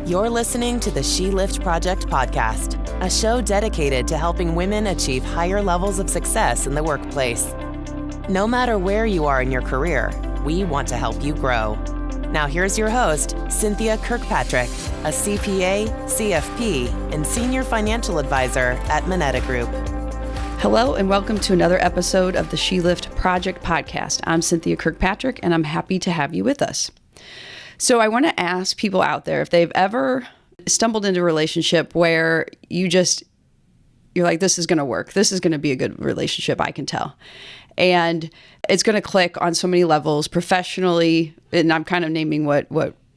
You're listening to the She Lift Project podcast, a show dedicated to helping women achieve higher levels of success in the workplace. No matter where you are in your career, we want to help you grow. Now here's your host, Cynthia Kirkpatrick, a CPA, CFP, and Senior Financial Advisor at Moneta Group. Hello and welcome to another episode of the She Lift Project podcast. I'm Cynthia Kirkpatrick and I'm happy to have you with us. So I want to ask people out there if they've ever stumbled into a relationship where you're like, this is going to work. This is going to be a good relationship, I can tell. And it's going to click on so many levels professionally. And I'm kind of naming what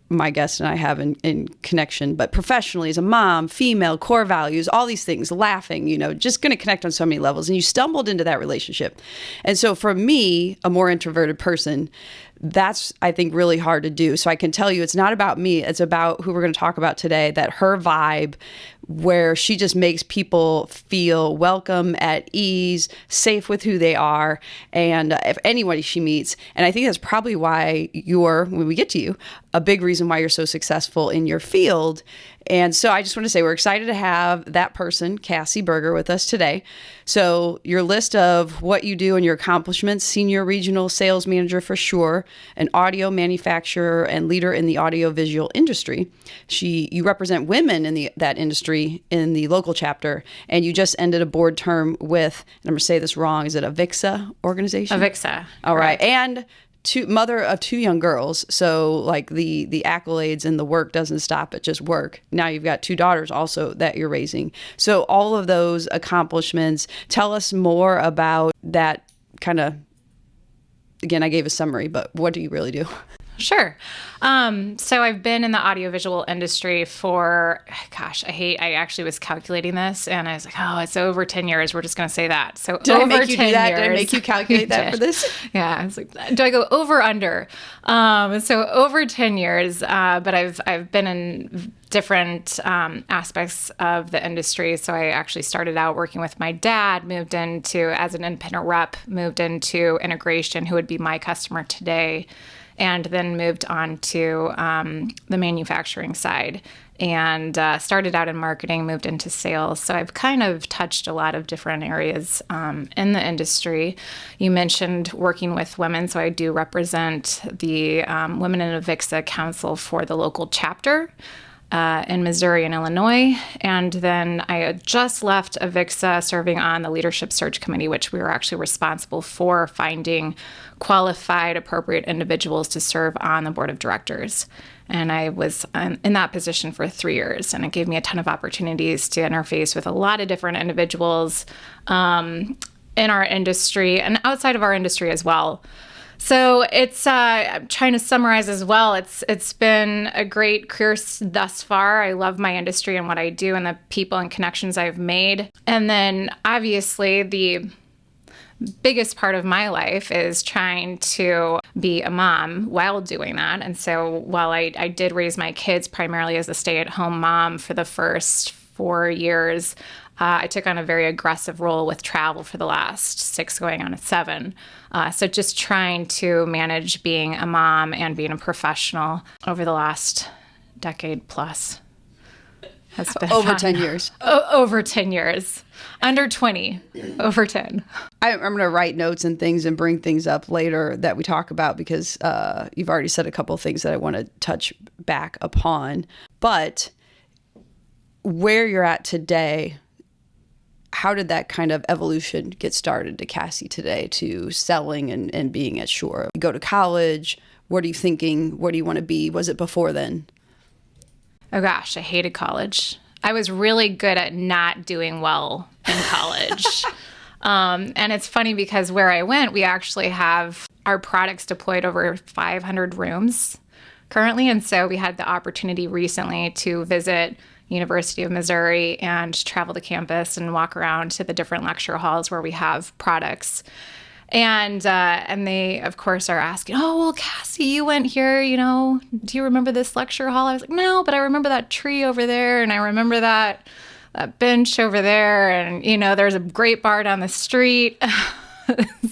my guest and I have in connection, but professionally as a mom, female, core values, all these things, laughing, just going to connect on so many levels. And you stumbled into that relationship. And so for me, a more introverted person, that's, I think, really hard to do. So I can tell you it's not about me. It's about who we're going to talk about today, that her vibe where she just makes people feel welcome, at ease, safe with who they are, and if anybody she meets. And I think that's probably why when we get to you, a big reason why you're so successful in your field. And so I just want to say we're excited to have that person, Cassie Berger, with us today. So your list of what you do and your accomplishments: Senior Regional Sales Manager for Shure, an audio manufacturer and leader in the audiovisual industry. You represent women in that industry in the local chapter, and you just ended a board term with, and I'm going to say this wrong, is it a VIXA organization? VIXA. All right. And mother of two young girls, so like the accolades and the work doesn't stop at just work. Now you've got two daughters also that you're raising. So all of those accomplishments, tell us more about that kind of, again, I gave a summary, but what do you really do? Sure. So I've been in the audiovisual industry for, I actually was calculating this and I was like, it's over 10 years. We're just going to say that. So Did over I make you 10 do that? years. Did I make you calculate that for this? Yeah. I was like, do I go over under? So over 10 years, but I've been in different aspects of the industry. So I actually started out working with my dad, moved into, as an independent rep, moved into integration, who would be my customer today, and then moved on to the manufacturing side and started out in marketing, moved into sales. So I've kind of touched a lot of different areas in the industry. You mentioned working with women, so I do represent the Women in Avixa Council for the local chapter in Missouri and Illinois. And then I had just left Avixa serving on the leadership search committee, which we were actually responsible for finding qualified, appropriate individuals to serve on the board of directors. And I was in that position for 3 years, and it gave me a ton of opportunities to interface with a lot of different individuals in our industry and outside of our industry as well. So it's, I'm trying to summarize as well. It's been a great career thus far. I love my industry and what I do and the people and connections I've made. And then obviously the biggest part of my life is trying to be a mom while doing that. And so while I did raise my kids primarily as a stay-at-home mom for the first 4 years, I took on a very aggressive role with travel for the last 6 going on 7. So just trying to manage being a mom and being a professional over the last decade plus has been over fun. 10 years. Over 10 years. Under 20, over 10. I'm going to write notes and things and bring things up later that we talk about because you've already said a couple of things that I want to touch back upon. But where you're at today, how did that kind of evolution get started to Cassie today, to selling and being at Shure? You go to college. What are you thinking? What do you want to be? Was it before then? Oh gosh, I hated college. I was really good at not doing well in college. And it's funny because where I went, we actually have our products deployed over 500 rooms currently. And so we had the opportunity recently to visit University of Missouri and travel to campus and walk around to the different lecture halls where we have products. And they, of course, are asking, oh, well, Cassie, you went here, do you remember this lecture hall? I was like, no, but I remember that tree over there, and I remember that bench over there, and, there's a great bar down the street.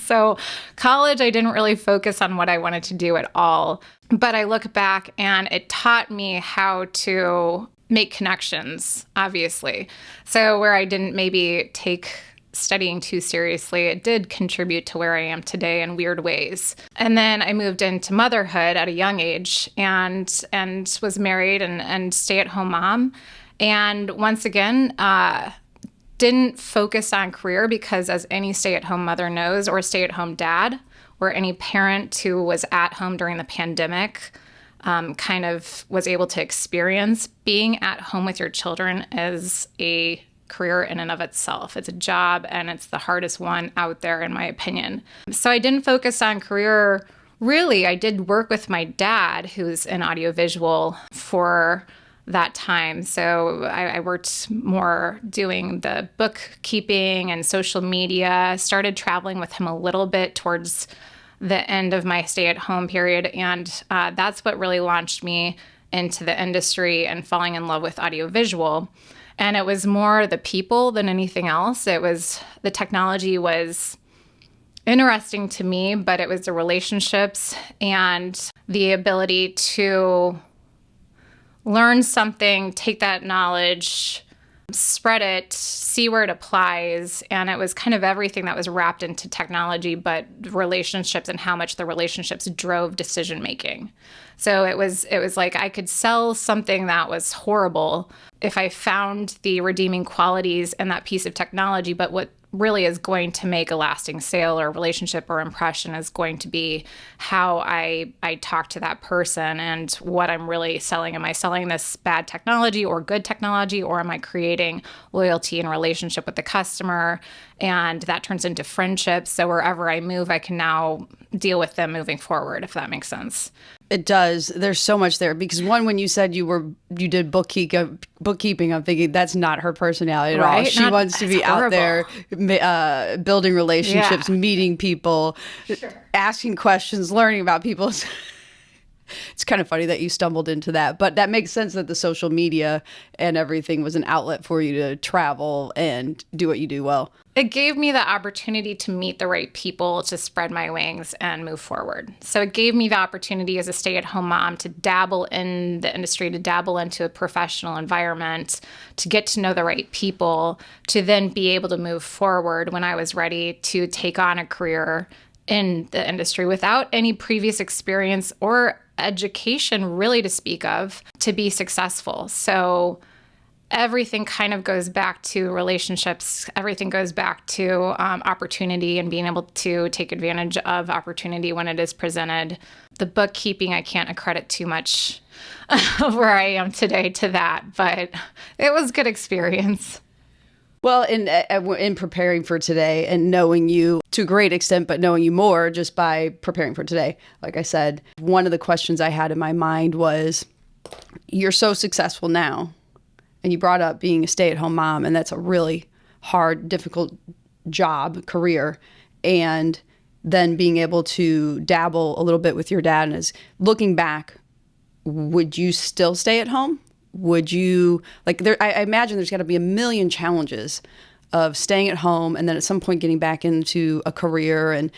So college, I didn't really focus on what I wanted to do at all. But I look back and it taught me how to make connections, obviously. So where I didn't maybe take studying too seriously, it did contribute to where I am today in weird ways. And then I moved into motherhood at a young age and was married and stay-at-home mom. And once again, didn't focus on career because, as any stay-at-home mother knows, or stay-at-home dad, or any parent who was at home during the pandemic, kind of was able to experience, being at home with your children as a career in and of itself. It's a job, and it's the hardest one out there, in my opinion. So I didn't focus on career. Really, I did work with my dad, who's in audiovisual, for that time. So I worked more doing the bookkeeping and social media, started traveling with him a little bit towards the end of my stay-at-home period. And that's what really launched me into the industry and falling in love with audiovisual. And it was more the people than anything else. The technology was interesting to me, but it was the relationships and the ability to learn something, take that knowledge, spread it, see where it applies. And it was kind of everything that was wrapped into technology, but relationships and how much the relationships drove decision making. So it was like I could sell something that was horrible if I found the redeeming qualities in that piece of technology, but what really is going to make a lasting sale or relationship or impression is going to be how I talk to that person and what I'm really selling. Am I selling this bad technology or good technology, or am I creating loyalty and relationship with the customer? And that turns into friendships. So wherever I move, I can now deal with them moving forward, if that makes sense. It does. There's so much there because when you said you did bookkeeping, I'm thinking that's not her personality at all. She wants to be out there building relationships, meeting people, asking questions, learning about people. It's kind of funny that you stumbled into that, but that makes sense that the social media and everything was an outlet for you to travel and do what you do well. It gave me the opportunity to meet the right people, to spread my wings and move forward. So it gave me the opportunity as a stay-at-home mom to dabble in the industry, to dabble into a professional environment, to get to know the right people, to then be able to move forward when I was ready to take on a career in the industry without any previous experience or education really to speak of to be successful. So everything kind of goes back to relationships. Everything goes back to opportunity and being able to take advantage of opportunity when it is presented. The bookkeeping, I can't accredit too much of where I am today to that, but it was a good experience. Well, in preparing for today and knowing you to a great extent, but knowing you more just by preparing for today, like I said, one of the questions I had in my mind was, you're so successful now, and you brought up being a stay-at-home mom, and that's a really hard, difficult job, career, and then being able to dabble a little bit with your dad. And looking back, would you still stay at home? Would you, I imagine there's got to be a million challenges of staying at home and then at some point getting back into a career. And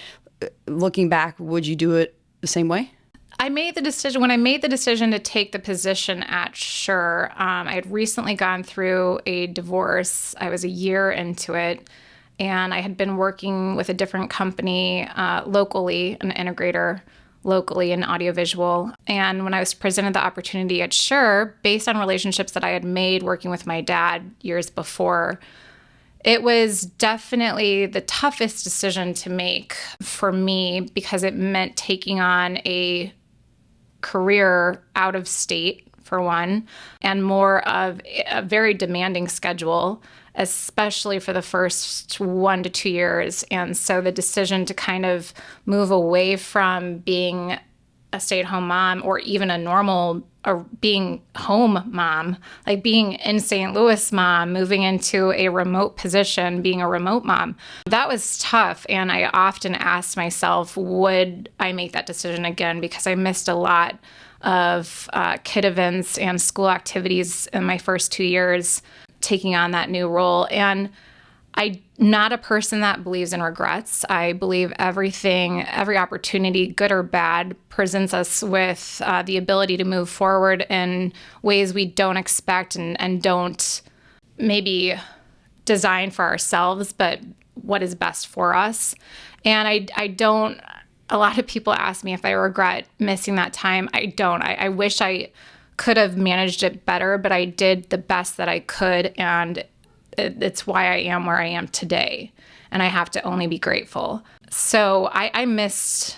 looking back, would you do it the same way? When I made the decision to take the position at Shure, I had recently gone through a divorce. I was a year into it, and I had been working with a different company locally, an integrator locally in audiovisual. And when I was presented the opportunity at Shure, based on relationships that I had made working with my dad years before, it was definitely the toughest decision to make for me because it meant taking on a career out of state, for one, and more of a very demanding schedule, especially for the first 1 to 2 years. And so the decision to kind of move away from being a stay-at-home mom or even a normal or being home mom, like being in St. Louis mom, moving into a remote position, being a remote mom, that was tough. And I often asked myself, would I make that decision again? Because I missed a lot of kid events and school activities in my first 2 years taking on that new role. And I'm not a person that believes in regrets. I believe every opportunity, good or bad, presents us with the ability to move forward in ways we don't expect and don't maybe design for ourselves, but what is best for us. And I don't, a lot of people ask me if I regret missing that time. I don't. I wish I could have managed it better, but I did the best that I could, and it's why I am where I am today. And I have to only be grateful. So I missed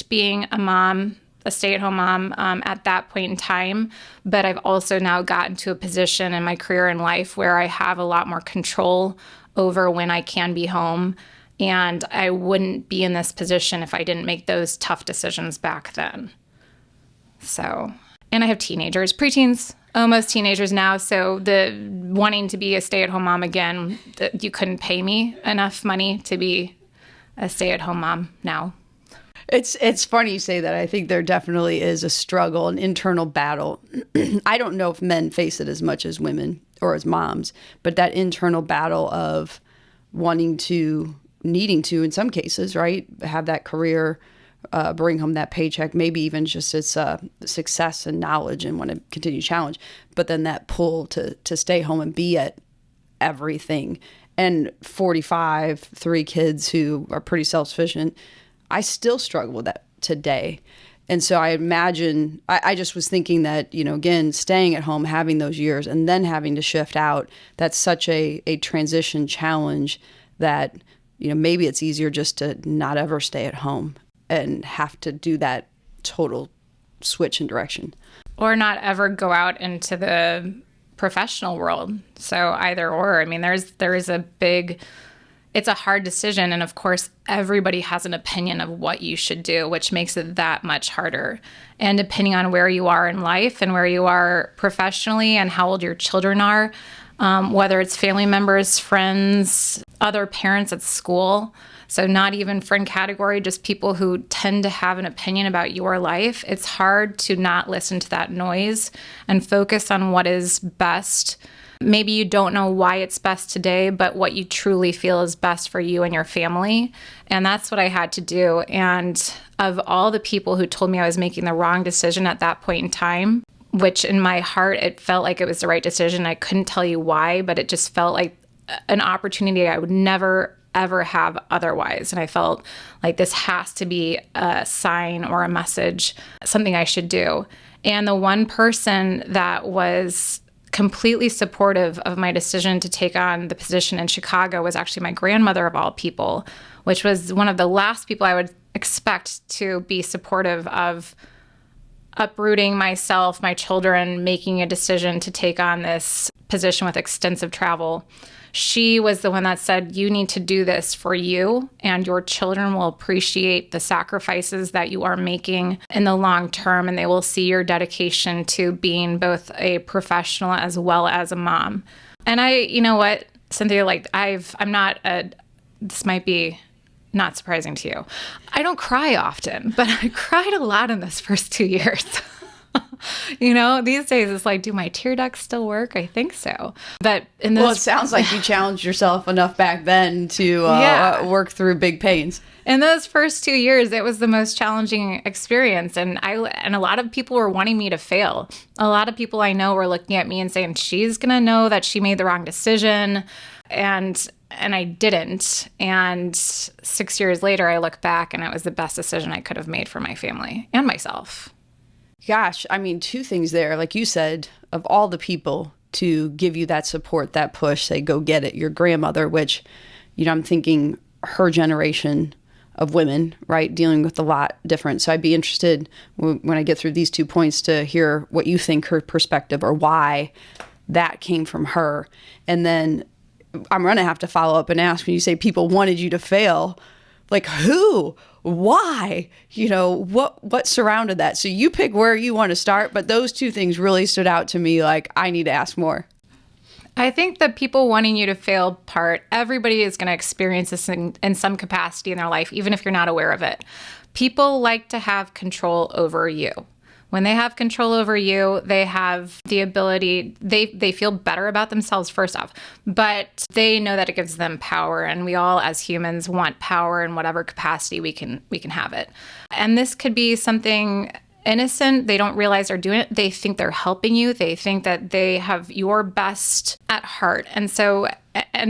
being a mom, a stay-at-home mom at that point in time. But I've also now gotten to a position in my career and life where I have a lot more control over when I can be home. And I wouldn't be in this position if I didn't make those tough decisions back then. So, and I have teenagers, preteens, almost teenagers now. So the wanting to be a stay-at-home mom again, you couldn't pay me enough money to be a stay-at-home mom now. It's funny you say that. I think there definitely is a struggle, an internal battle. I don't know if men face it as much as women or as moms, but that internal battle of needing to, in some cases, right, have that career, bring home that paycheck, maybe even just its success and knowledge and want to continue to challenge, but then that pull to stay home and be at everything. And 45, 3 kids who are pretty self-sufficient, I still struggle with that today. And so I imagine, I just was thinking that, again, staying at home, having those years, and then having to shift out, that's such a transition challenge that, maybe it's easier just to not ever stay at home and have to do that total switch in direction. Or not ever go out into the professional world. So either or. I mean, there is a big, it's a hard decision. And of course, everybody has an opinion of what you should do, which makes it that much harder. And depending on where you are in life and where you are professionally and how old your children are, whether it's family members, friends, other parents at school, so not even friend category, just people who tend to have an opinion about your life, it's hard to not listen to that noise and focus on what is best. Maybe you don't know why it's best today, but what you truly feel is best for you and your family. And that's what I had to do. And of all the people who told me I was making the wrong decision at that point in time, which in my heart, it felt like it was the right decision. I couldn't tell you why, but it just felt like an opportunity I would never, ever have otherwise. And I felt like this has to be a sign or a message, something I should do. And the one person that was completely supportive of my decision to take on the position in Chicago was actually my grandmother of all people, which was one of the last people I would expect to be supportive of uprooting myself, my children, making a decision to take on this position with extensive travel. She was the one that said, you need to do this for you, and your children will appreciate the sacrifices that you are making in the long term, and they will see your dedication to being both a professional as well as a mom. And you know what, Cynthia, this might be not surprising to you. I don't cry often, but I cried a lot in those first 2 years. These days it's like, do my tear ducts still work? I think so. But it sounds like you challenged yourself enough back then to work through big pains. In those first 2 years, it was the most challenging experience. And a lot of people were wanting me to fail. A lot of people I know were looking at me and saying, she's going to know that she made the wrong decision. And I didn't. And 6 years later, I look back and it was the best decision I could have made for my family and myself. Gosh, I mean, 2 things there. Like you said, of all the people to give you that support, that push, say, go get it, your grandmother, which, I'm thinking her generation of women, right, dealing with a lot different. So I'd be interested when I get through these 2 points to hear what you think her perspective or why that came from her. And then I'm going to have to follow up and ask, when you say people wanted you to fail, like who? Why? What surrounded that? So you pick where you want to start, but those 2 things really stood out to me, like I need to ask more. I think the people wanting you to fail part, everybody is going to experience this in some capacity in their life, even if you're not aware of it. People like to have control over you, When they have control over you, they have the ability, they feel better about themselves first off, but they know that it gives them power, and we all as humans want power in whatever capacity we can have it. And this could be something innocent. They don't realize they're doing it. They think they're helping you. They think that they have your best at heart. And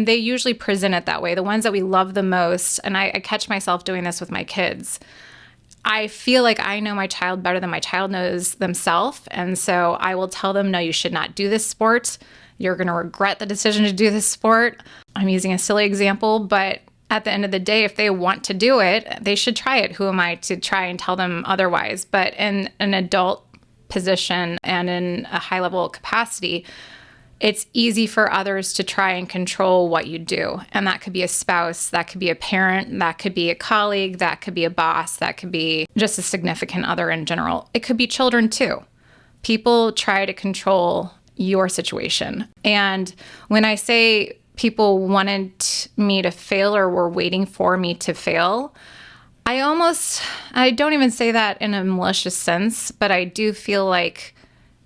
they usually present it that way. The ones that we love the most, and I catch myself doing this with my kids, I feel like I know my child better than my child knows themselves. And so I will tell them, no, you should not do this sport. You're going to regret the decision to do this sport. I'm using a silly example, but at the end of the day, if they want to do it, they should try it. Who am I to try and tell them otherwise? But in an adult position and in a high level capacity, it's easy for others to try and control what you do. And that could be a spouse, that could be a parent, that could be a colleague, that could be a boss, that could be just a significant other in general. It could be children too. People try to control your situation. And when I say people wanted me to fail or were waiting for me to fail, I don't even say that in a malicious sense, but I do feel like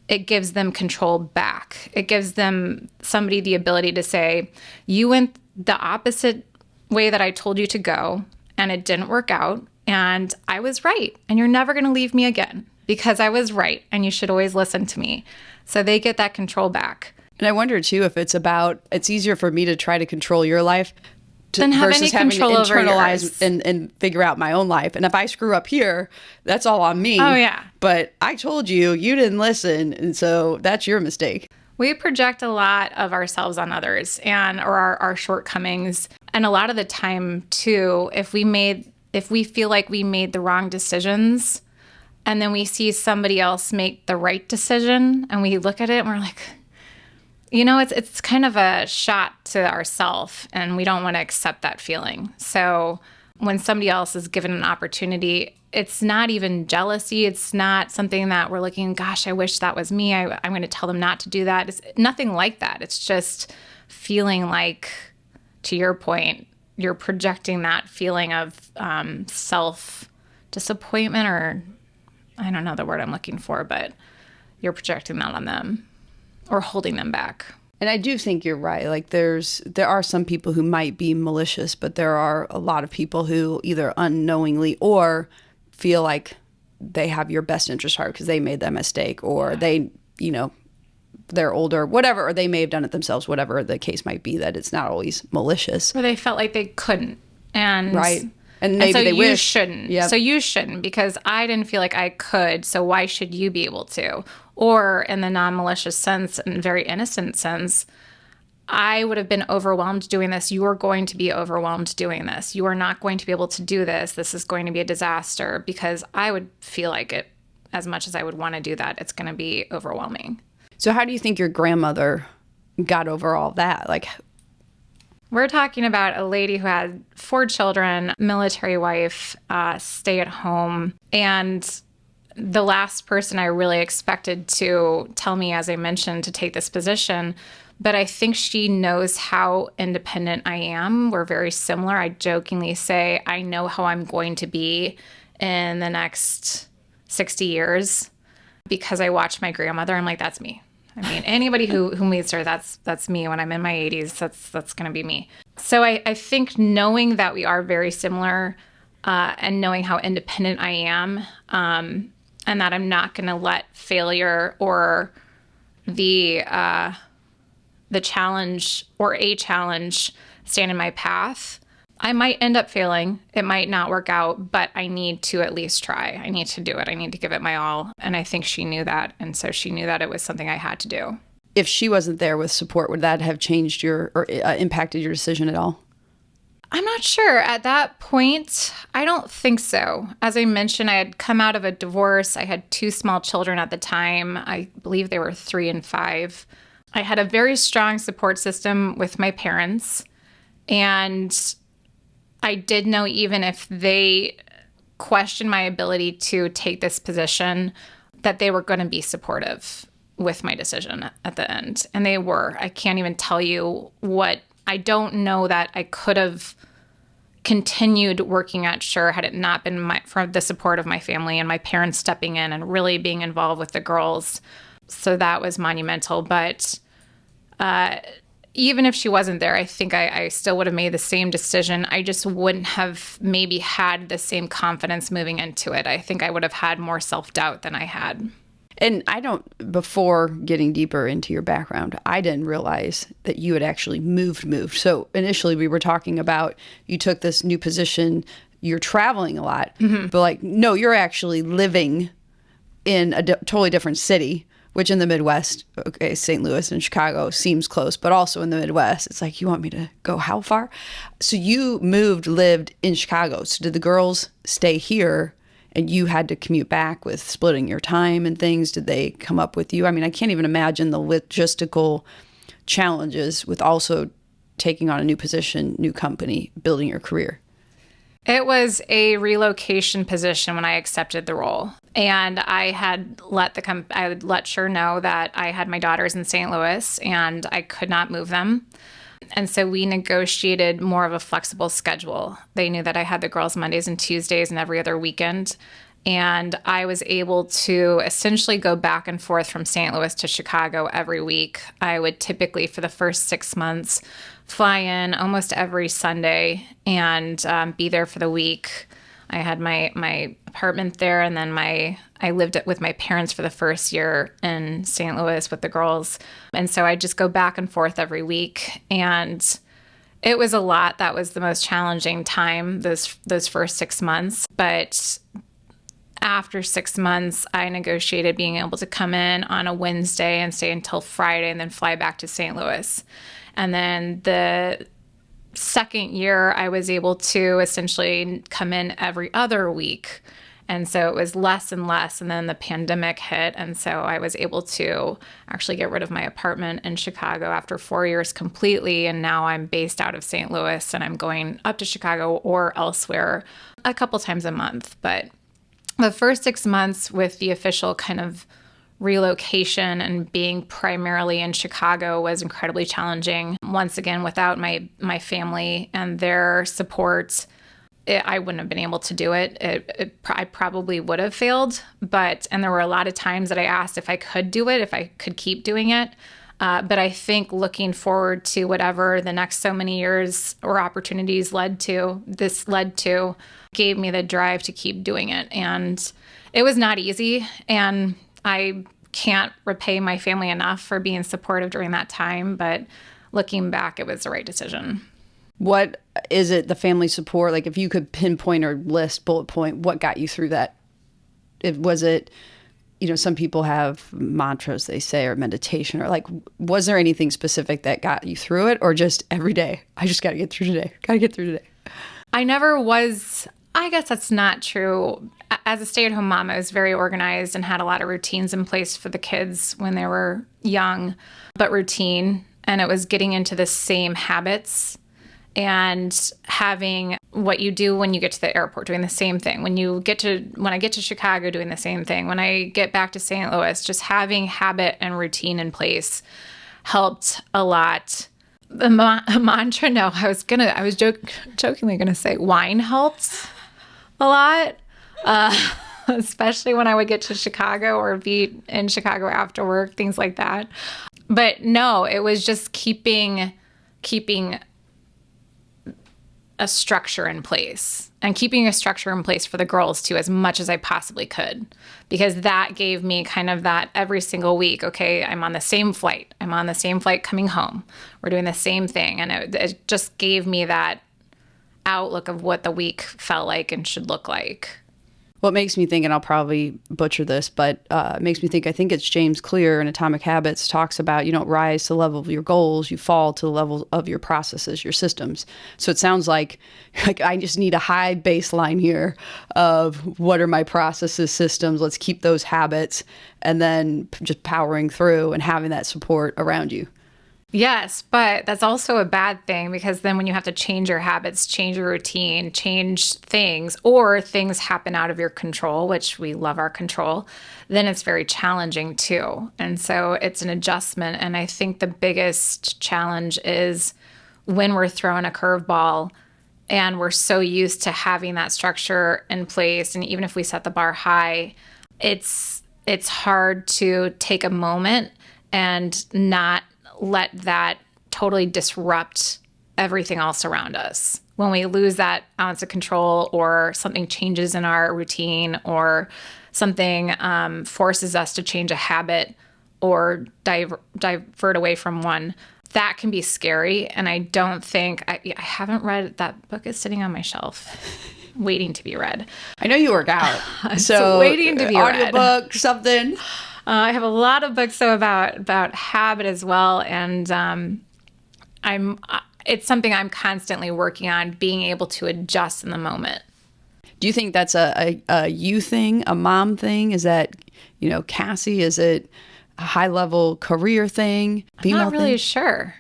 it gives them control back. It gives them somebody the ability to say, you went the opposite way that I told you to go, and it didn't work out, and I was right, and you're never going to leave me again because I was right, and you should always listen to me. So they get that control back. And I wonder, too, if it's easier for me to try to control your life versus having to internalize and figure out my own life. And if I screw up here, that's all on me. Oh, yeah. But I told you, you didn't listen. And so that's your mistake. We project a lot of ourselves on others or our shortcomings. And a lot of the time, too, if we feel like we made the wrong decisions and then we see somebody else make the right decision and we look at it and we're like, it's kind of a shot to ourselves, and we don't want to accept that feeling. So when somebody else is given an opportunity, it's not even jealousy. It's not something that we're looking, gosh, I wish that was me. I'm going to tell them not to do that. It's nothing like that. It's just feeling like, to your point, you're projecting that feeling of self-disappointment, or I don't know the word I'm looking for, but you're projecting that on them or holding them back. And I do think you're right. Like there are some people who might be malicious, but there are a lot of people who either unknowingly or feel like they have your best interest at heart because they made that mistake, or they're older, whatever, or they may have done it themselves, whatever the case might be, that it's not always malicious. Or they felt like they couldn't. And right. And maybe so they wish. Shouldn't. Yep. So you shouldn't, because I didn't feel like I could, so why should you be able to? Or in the non-malicious sense and very innocent sense, I would have been overwhelmed doing this. You are going to be overwhelmed doing this. You are not going to be able to do this. This is going to be a disaster, because I would feel like it, as much as I would want to do that, it's going to be overwhelming. So how do you think your grandmother got over all that? Like, we're talking about a lady who had 4 children, military wife, stay at home, and the last person I really expected to tell me, as I mentioned, to take this position. But I think she knows how independent I am. We're very similar. I jokingly say I know how I'm going to be in the next 60 years because I watch my grandmother. I'm like, that's me. I mean, anybody who meets her, that's me. When I'm in my 80s, that's going to be me. So I think knowing that we are very similar and knowing how independent I am, and that I'm not going to let failure or the challenge or a challenge stand in my path. I might end up failing. It might not work out, but I need to at least try. I need to do it. I need to give it my all. And I think she knew that. And so she knew that it was something I had to do. If she wasn't there with support, would that have changed or impacted your decision at all? I'm not sure. At that point, I don't think so. As I mentioned, I had come out of a divorce. I had 2 small children at the time. I believe they were 3 and 5. I had a very strong support system with my parents. And I did know, even if they questioned my ability to take this position, that they were going to be supportive with my decision at the end. And they were. I can't even tell you what. I don't know that I could have continued working at Shure had it not been for the support of my family and my parents stepping in and really being involved with the girls. So that was monumental. But even if she wasn't there, I think I still would have made the same decision. I just wouldn't have maybe had the same confidence moving into it. I think I would have had more self-doubt than I had. And before getting deeper into your background, I didn't realize that you had actually moved. So initially we were talking about you took this new position, you're traveling a lot, but like, no, you're actually living in a totally different city, which in the Midwest, okay, St. Louis and Chicago seems close, but also in the Midwest, it's like, you want me to go how far? So you lived in Chicago. So did the girls stay here? And you had to commute back with splitting your time and things. Did they come up with you? I mean, I can't even imagine the logistical challenges with also taking on a new position, new company, building your career. It was a relocation position when I accepted the role. And I had let Shure know that I had my daughters in St. Louis and I could not move them. And so we negotiated more of a flexible schedule. They knew that I had the girls Mondays and Tuesdays and every other weekend. And I was able to essentially go back and forth from St. Louis to Chicago every week. I would typically, for the first 6 months, fly in almost every Sunday and be there for the week. I had my apartment there, and then I lived with my parents for the first year in St. Louis with the girls. And so I just go back and forth every week. And it was a lot. That was the most challenging time, those first 6 months. But after 6 months, I negotiated being able to come in on a Wednesday and stay until Friday and then fly back to St. Louis. And then the second year, I was able to essentially come in every other week. And so it was less and less. And then the pandemic hit. And so I was able to actually get rid of my apartment in Chicago after 4 years completely. And now I'm based out of St. Louis and I'm going up to Chicago or elsewhere a couple times a month. But the first 6 months with the official kind of relocation and being primarily in Chicago was incredibly challenging. Once again, without my family and their support, I wouldn't have been able to do it. I probably would have failed. And there were a lot of times that I asked if I could do it, if I could keep doing it. But I think looking forward to whatever the next so many years or opportunities led to, gave me the drive to keep doing it. And it was not easy. And I can't repay my family enough for being supportive during that time. But looking back, it was the right decision. What is it, the family support? Like if you could pinpoint or list, bullet point, what got you through that? Was it, some people have mantras they say, or meditation, or like, was there anything specific that got you through it, or just every day? I just got to get through today. Got to get through today. I never was, I guess that's not true. As a stay-at-home mom, I was very organized and had a lot of routines in place for the kids when they were young, but routine. And it was getting into the same habits and having what you do when you get to the airport, doing the same thing. When I get to Chicago, doing the same thing. When I get back to St. Louis, just having habit and routine in place helped a lot. The mantra, no, I was jokingly gonna say wine helped a lot, especially when I would get to Chicago or be in Chicago after work, things like that. But no, it was just keeping a structure in place, and keeping a structure in place for the girls too, as much as I possibly could, because that gave me kind of that every single week. Okay, I'm on the same flight. I'm on the same flight coming home. We're doing the same thing. And it just gave me that outlook of what the week felt like and should look like. What makes me think, and I'll probably butcher this, but it makes me think, I think it's James Clear in Atomic Habits talks about you don't rise to the level of your goals, you fall to the level of your processes, your systems. So it sounds like I just need a high baseline here of what are my processes, systems, let's keep those habits, and then just powering through and having that support around you. Yes, but that's also a bad thing, because then when you have to change your habits, change your routine, change things, or things happen out of your control, which we love our control, then it's very challenging too. And so it's an adjustment. And I think the biggest challenge is when we're throwing a curveball And we're so used to having that structure in place. And even if we set the bar high, it's hard to take a moment and not let that totally disrupt everything else around us. When we lose that ounce of control, or something changes in our routine, or something forces us to change a habit or divert away from one, that can be scary. And I don't think, I haven't read, that book is sitting on my shelf waiting to be read. I know you work out. So waiting to be read. Audiobook, something. I have a lot of books though about habit as well. And it's something I'm constantly working on, being able to adjust in the moment. Do you think that's a you thing, a mom thing? Is that, Cassie, is it a high-level career thing? Female I'm not really thing? sure.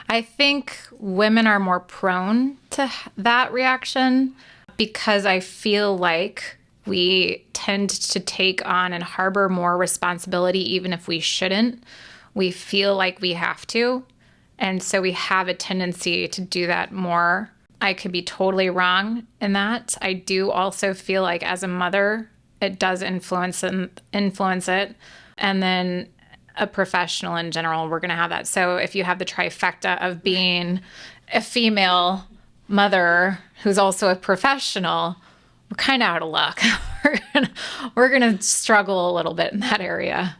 I think women are more prone to that reaction because I feel like we tend to take on and harbor more responsibility even if we shouldn't. We feel like we have to. And so we have a tendency to do that more. I could be totally wrong in that. I do also feel like as a mother, it does influence it. And then a professional in general, we're going to have that. So if you have the trifecta of being a female mother who's also a professional, we're kind of out of luck. We're going to struggle a little bit in that area.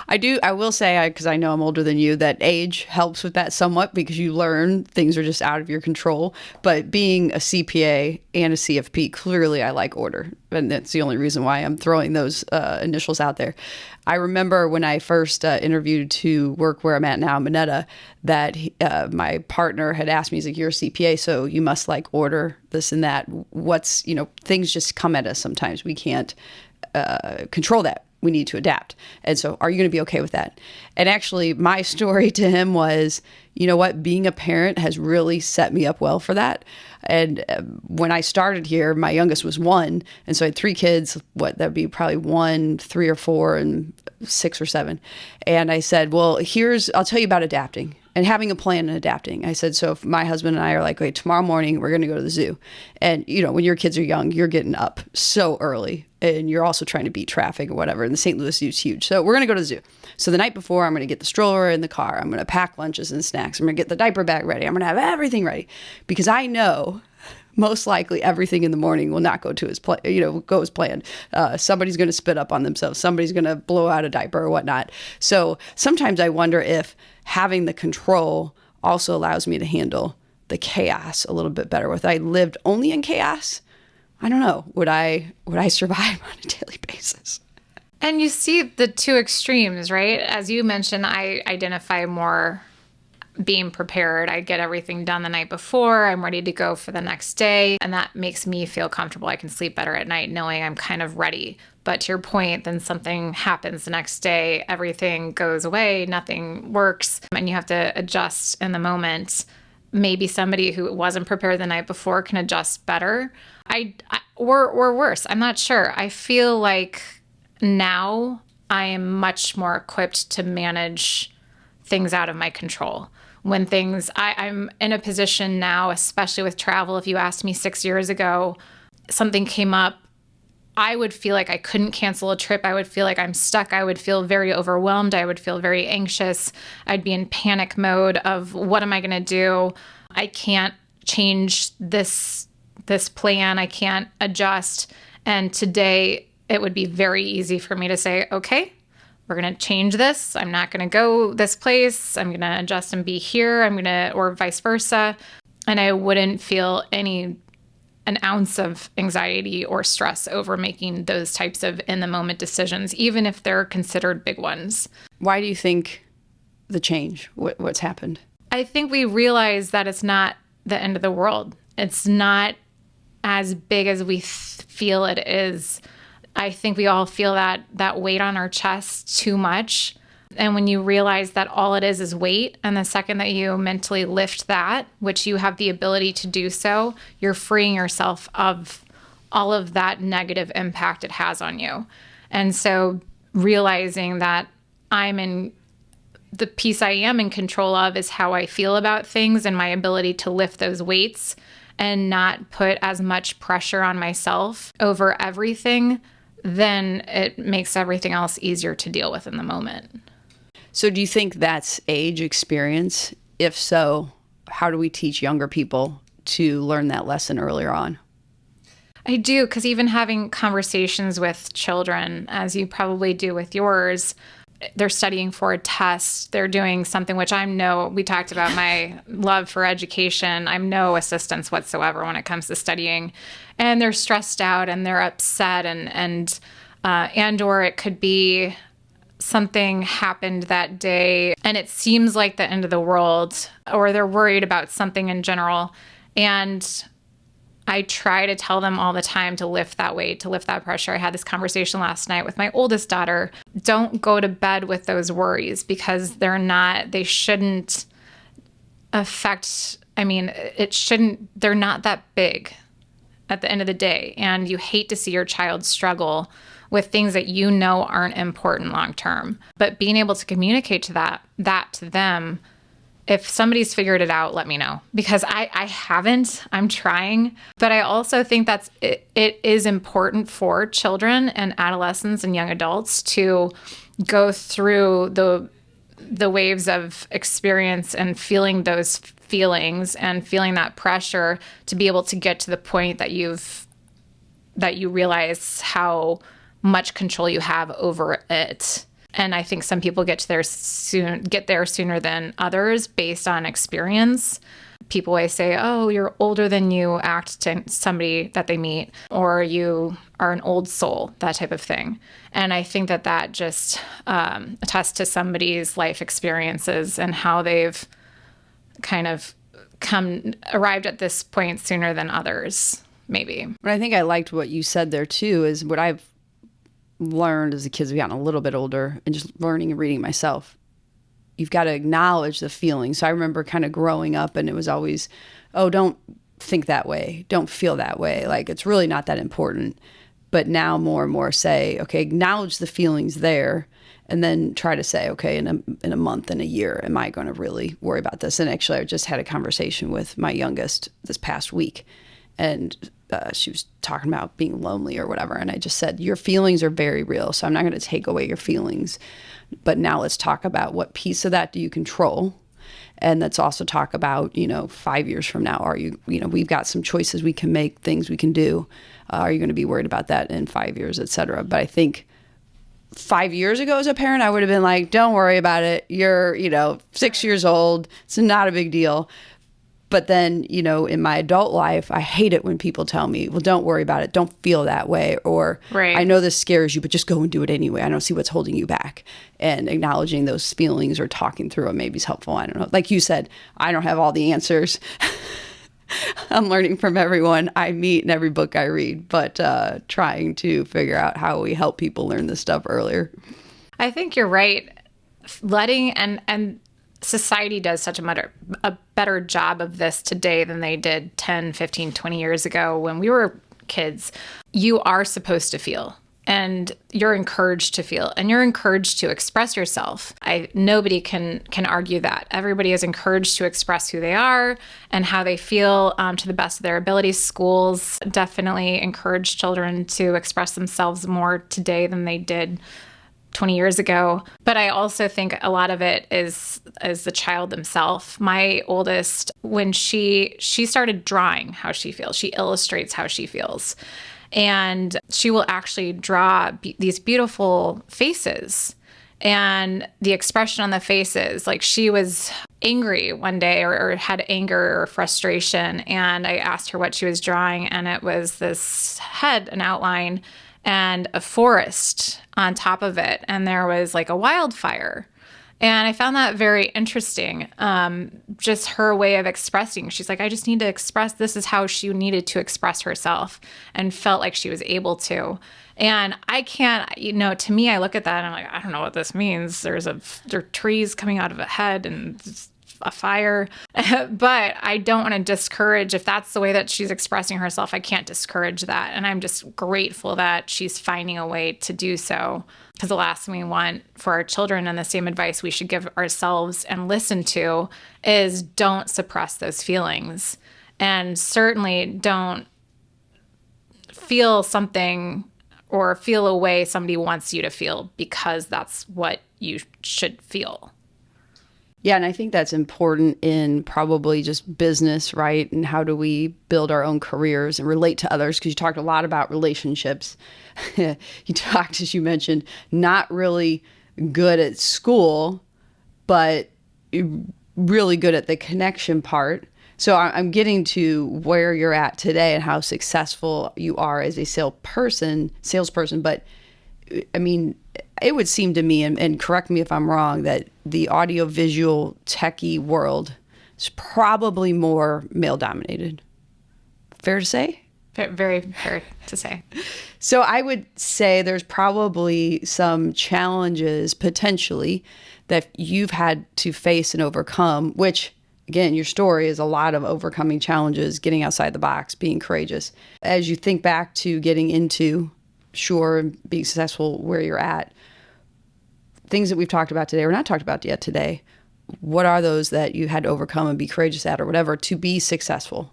I will say, because I know I'm older than you, that age helps with that somewhat because you learn things are just out of your control. But being a CPA and a CFP, clearly I like order. And that's the only reason why I'm throwing those initials out there. I remember when I first interviewed to work where I'm at now, Minetta, that my partner had asked me, he's like, you're a CPA, so you must like order this and that. Things just come at us sometimes. We can't control that. We need to adapt. And so are you going to be okay with that? And actually, my story to him was, you know what, being a parent has really set me up well for that. And when I started here, my youngest was 1. And so I had 3 kids, that'd be probably 1, 3 or 4, and 6 or 7. And I said, well, I'll tell you about adapting and having a plan and adapting. I said, so if my husband and I are like, okay, tomorrow morning, we're going to go to the zoo. And, when your kids are young, you're getting up so early and you're also trying to beat traffic or whatever. And the St. Louis Zoo is huge. So we're going to go to the zoo. So the night before, I'm going to get the stroller in the car. I'm going to pack lunches and snacks. I'm going to get the diaper bag ready. I'm going to have everything ready because I know most likely everything in the morning will not go to go as planned. Somebody's going to spit up on themselves. Somebody's going to blow out a diaper or whatnot. So sometimes I wonder if having the control also allows me to handle the chaos a little bit better. If I lived only in chaos, I don't know, would I survive on a daily basis? And you see the two extremes, right? As you mentioned, I identify more being prepared. I get everything done the night before. I'm ready to go for the next day. And that makes me feel comfortable. I can sleep better at night knowing I'm kind of ready. But to your point, then something happens the next day. Everything goes away. Nothing works. And you have to adjust in the moment. Maybe somebody who wasn't prepared the night before can adjust better. Or worse. I'm not sure. I feel like now I am much more equipped to manage things out of my control. When I'm in a position now, especially with travel, if you asked me 6 years ago, something came up, I would feel like I couldn't cancel a trip. I would feel like I'm stuck. I would feel very overwhelmed. I would feel very anxious. I'd be in panic mode of what am I going to do? I can't change this plan. I can't adjust. And today it would be very easy for me to say, okay, we're going to change this. I'm not going to go this place. I'm going to adjust and be here. Or vice versa. And I wouldn't feel an ounce of anxiety or stress over making those types of in-the-moment decisions, even if they're considered big ones. Why do you think the change? What's happened? I think we realize that it's not the end of the world. It's not as big as we feel it is. I think we all feel that weight on our chest too much. And when you realize that all it is weight, and the second that you mentally lift that, which you have the ability to do so, you're freeing yourself of all of that negative impact it has on you. And so realizing that the piece I am in control of is how I feel about things and my ability to lift those weights and not put as much pressure on myself over everything, then it makes everything else easier to deal with in the moment. So do you think that's age, experience? If so, how do we teach younger people to learn that lesson earlier on? I do, because even having conversations with children, as you probably do with yours, they're studying for a test. They're doing something which we talked about my love for education. I'm no assistance whatsoever when it comes to studying. And they're stressed out and they're upset and or it could be something happened that day and it seems like the end of the world, or they're worried about something in general. And I try to tell them all the time to lift that weight, to lift that pressure. I had this conversation last night with my oldest daughter. Don't go to bed with those worries because they shouldn't affect, they're not that big at the end of the day. And you hate to see your child struggle with things that you know aren't important long term. But being able to communicate that to them, if somebody's figured it out, let me know, because I haven't. I'm trying. But I also think it is important for children and adolescents and young adults to go through the waves of experience and feeling those feelings and feeling that pressure to be able to get to the point that you realize how much control you have over it. And I think some people get there sooner than others based on experience. People always say, oh, you're older than you act to somebody that they meet, or you are an old soul, that type of thing. And I think that just attests to somebody's life experiences and how they've kind of arrived at this point sooner than others, maybe. But I think I liked what you said there too, is what I've learned as the kids have gotten a little bit older and just learning and reading myself. You've got to acknowledge the feelings. So I remember kind of growing up and it was always, oh, don't think that way. Don't feel that way. Like, it's really not that important. But now more and more say, okay, acknowledge the feelings there and then try to say, okay, in a month, in a year, am I going to really worry about this? And actually, I just had a conversation with my youngest this past week, and she was talking about being lonely or whatever. And I just said, your feelings are very real. So I'm not going to take away your feelings. But now let's talk about what piece of that do you control? And let's also talk about, 5 years from now, are you, we've got some choices we can make, things we can do. Are you going to be worried about that in 5 years, et cetera? But I think 5 years ago as a parent, I would have been like, don't worry about it. You're, 6 years old. It's not a big deal. But then, in my adult life, I hate it when people tell me, well, don't worry about it. Don't feel that way. Or right. I know this scares you, but just go and do it anyway. I don't see what's holding you back. And acknowledging those feelings or talking through them maybe is helpful. I don't know. Like you said, I don't have all the answers. I'm learning from everyone I meet and every book I read, but trying to figure out how we help people learn this stuff earlier. I think you're right. Letting and society does such a better job of this today than they did 10, 15, 20 years ago when we were kids. You are supposed to feel, and you're encouraged to feel, and you're encouraged to express yourself. Nobody can argue that. Everybody is encouraged to express who they are and how they feel to the best of their abilities. Schools definitely encourage children to express themselves more today than they did 20 years ago. But I also think a lot of it is the child themselves. My oldest, when she started drawing how she feels, she illustrates how she feels. And she will actually draw these beautiful faces. And the expression on the faces, like she was angry one day or had anger or frustration. And I asked her what she was drawing. And it was this head, an outline, and a forest on top of it. And there was like a wildfire. And I found that very interesting. Just her way of expressing. She's like, I just need to express, this is how she needed to express herself and felt like she was able to. And I can't, to me, I look at that and I'm like, I don't know what this means. There are trees coming out of a head and a fire. But I don't want to discourage, if that's the way that she's expressing herself, I can't discourage that. And I'm just grateful that she's finding a way to do so. Because the last thing we want for our children, and the same advice we should give ourselves and listen to, is don't suppress those feelings. and certainly don't feel something or feel a way somebody wants you to feel because that's what you should feel. Yeah, and I think that's important in probably just business, right? And how do we build our own careers and relate to others? Because you talked a lot about relationships. You talked, as you mentioned, not really good at school, but really good at the connection part. So I'm getting to where you're at today and how successful you are as a salesperson. But I mean, it would seem to me, and correct me if I'm wrong, that the audiovisual techie world is probably more male dominated. Fair to say? Very fair to say. So I would say there's probably some challenges potentially that you've had to face and overcome, which again, your story is a lot of overcoming challenges, getting outside the box, being courageous. As you think back to getting into Shure and being successful where you're at, things that we've talked about today or not talked about yet today, what are those that you had to overcome and be courageous at or whatever to be successful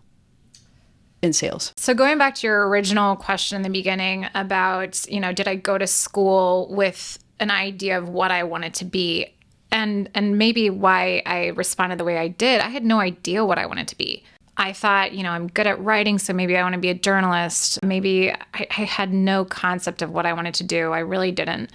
in sales? So going back to your original question in the beginning about, did I go to school with an idea of what I wanted to be? And maybe why I responded the way I did, I had no idea what I wanted to be. I thought, I'm good at writing, so maybe I want to be a journalist. Maybe I had no concept of what I wanted to do. I really didn't.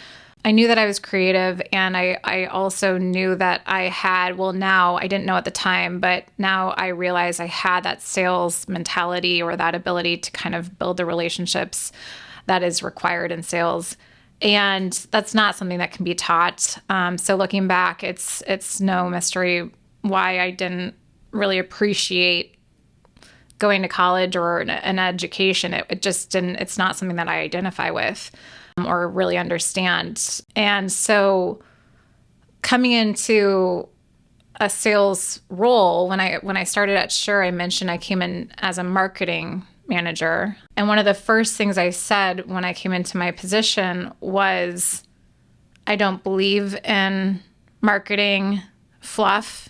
I knew that I was creative, and I also knew that now I didn't know at the time, but now I realize I had that sales mentality or that ability to kind of build the relationships that is required in sales. And that's not something that can be taught. So looking back, it's no mystery why I didn't really appreciate going to college or an education. It just didn't, it's not something that I identify with or really understand. And so coming into a sales role, when I started at Shure, I mentioned I came in as a marketing manager. And one of the first things I said when I came into my position was, I don't believe in marketing fluff.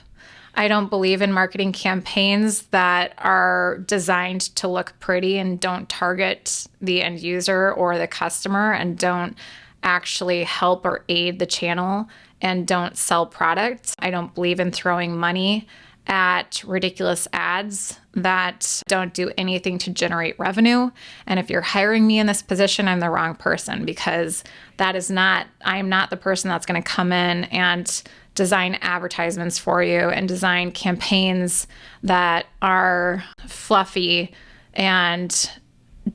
I don't believe in marketing campaigns that are designed to look pretty and don't target the end user or the customer and don't actually help or aid the channel and don't sell products. I don't believe in throwing money at ridiculous ads that don't do anything to generate revenue. And if you're hiring me in this position, I'm the wrong person, because I'm not the person that's going to come in and design advertisements for you and design campaigns that are fluffy and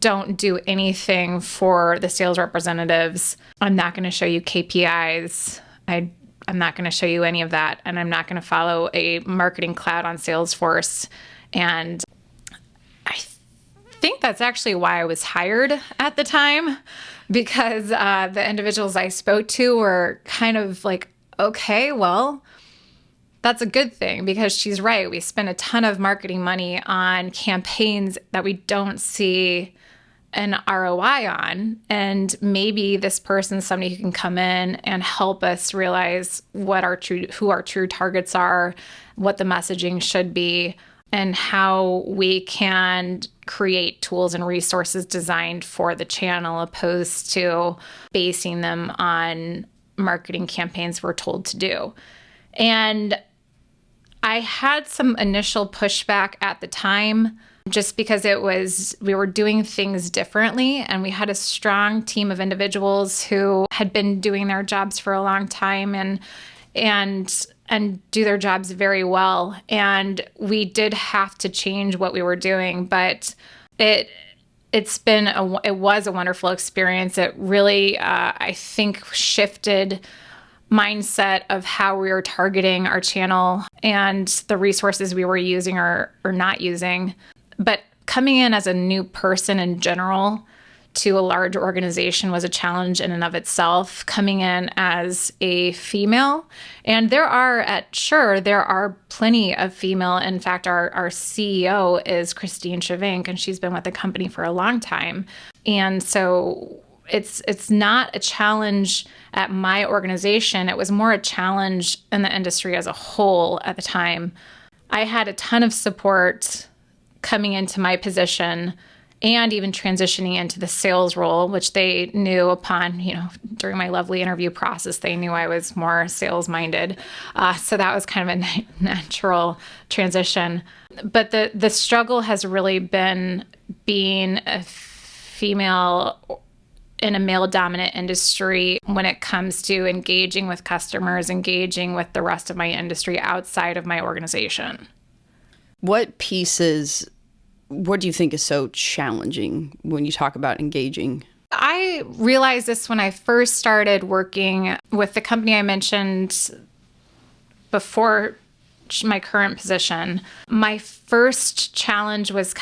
don't do anything for the sales representatives. I'm not going to show you KPIs. I'm not going to show you any of that. And I'm not going to follow a marketing cloud on Salesforce. And I think that's actually why I was hired at the time, because the individuals I spoke to were kind of like, okay, well, that's a good thing, because she's right. We spend a ton of marketing money on campaigns that we don't see an ROI on. And maybe this person's somebody who can come in and help us realize who our true targets are, what the messaging should be, and how we can create tools and resources designed for the channel, opposed to basing them on marketing campaigns we're told to do. And I had some initial pushback at the time, just because we were doing things differently, and we had a strong team of individuals who had been doing their jobs for a long time and do their jobs very well. And we did have to change what we were doing, but it was a wonderful experience. It really, I think, shifted mindset of how we were targeting our channel and the resources we were using or not using. But coming in as a new person in general to a large organization was a challenge in and of itself. Coming in as a female, and there are plenty of female. In fact, our CEO is Christine Chavink, and she's been with the company for a long time. And so it's not a challenge at my organization. It was more a challenge in the industry as a whole at the time. I had a ton of support coming into my position and even transitioning into the sales role, which they knew upon, during my lovely interview process, they knew I was more sales minded. So that was kind of a natural transition. But the struggle has really been being a female in a male dominant industry when it comes to engaging with customers, engaging with the rest of my industry outside of my organization. What do you think is so challenging when you talk about engaging? I realized this when I first started working with the company I mentioned before my current position. My first challenge was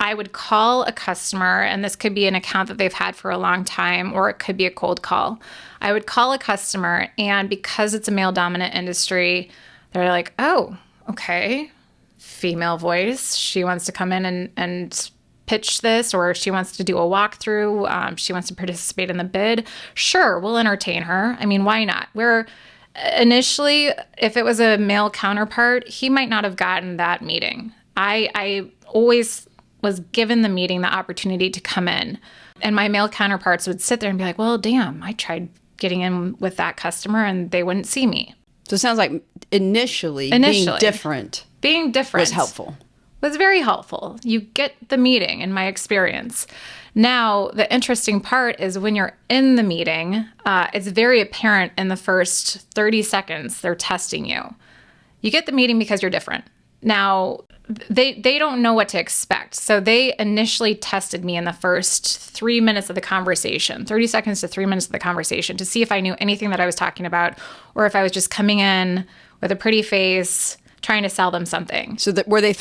I would call a customer, and this could be an account that they've had for a long time, or it could be a cold call. I would call a customer, and because it's a male dominant industry, they're like, oh, okay, female voice. She wants to come in and pitch this, or she wants to do a walkthrough. She wants to participate in the bid. Sure, we'll entertain her. I mean, why not? Where initially, if it was a male counterpart, he might not have gotten that meeting. I always was given the meeting, the opportunity to come in. And my male counterparts would sit there and be like, well, damn, I tried getting in with that customer and they wouldn't see me. So it sounds like initially being different was helpful. Was very helpful. You get the meeting, in my experience. Now, the interesting part is when you're in the meeting, it's very apparent in the first 30 seconds they're testing you. You get the meeting because you're different. Now, they don't know what to expect. So they initially tested me in the first 3 minutes of the conversation, 30 seconds to 3 minutes of the conversation, to see if I knew anything that I was talking about, or if I was just coming in with a pretty face, trying to sell them something. So were they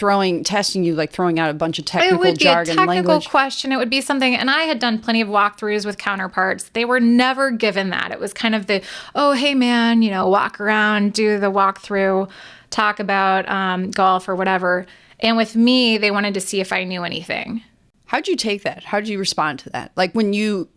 testing you, like throwing out a bunch of technical jargon language? It would be a technical question. It would be something, and I had done plenty of walkthroughs with counterparts. They were never given that. It was kind of oh, hey man, walk around, do the walkthrough, talk about golf or whatever. And with me, they wanted to see if I knew anything. How'd you take that? How'd you respond to that? Like when you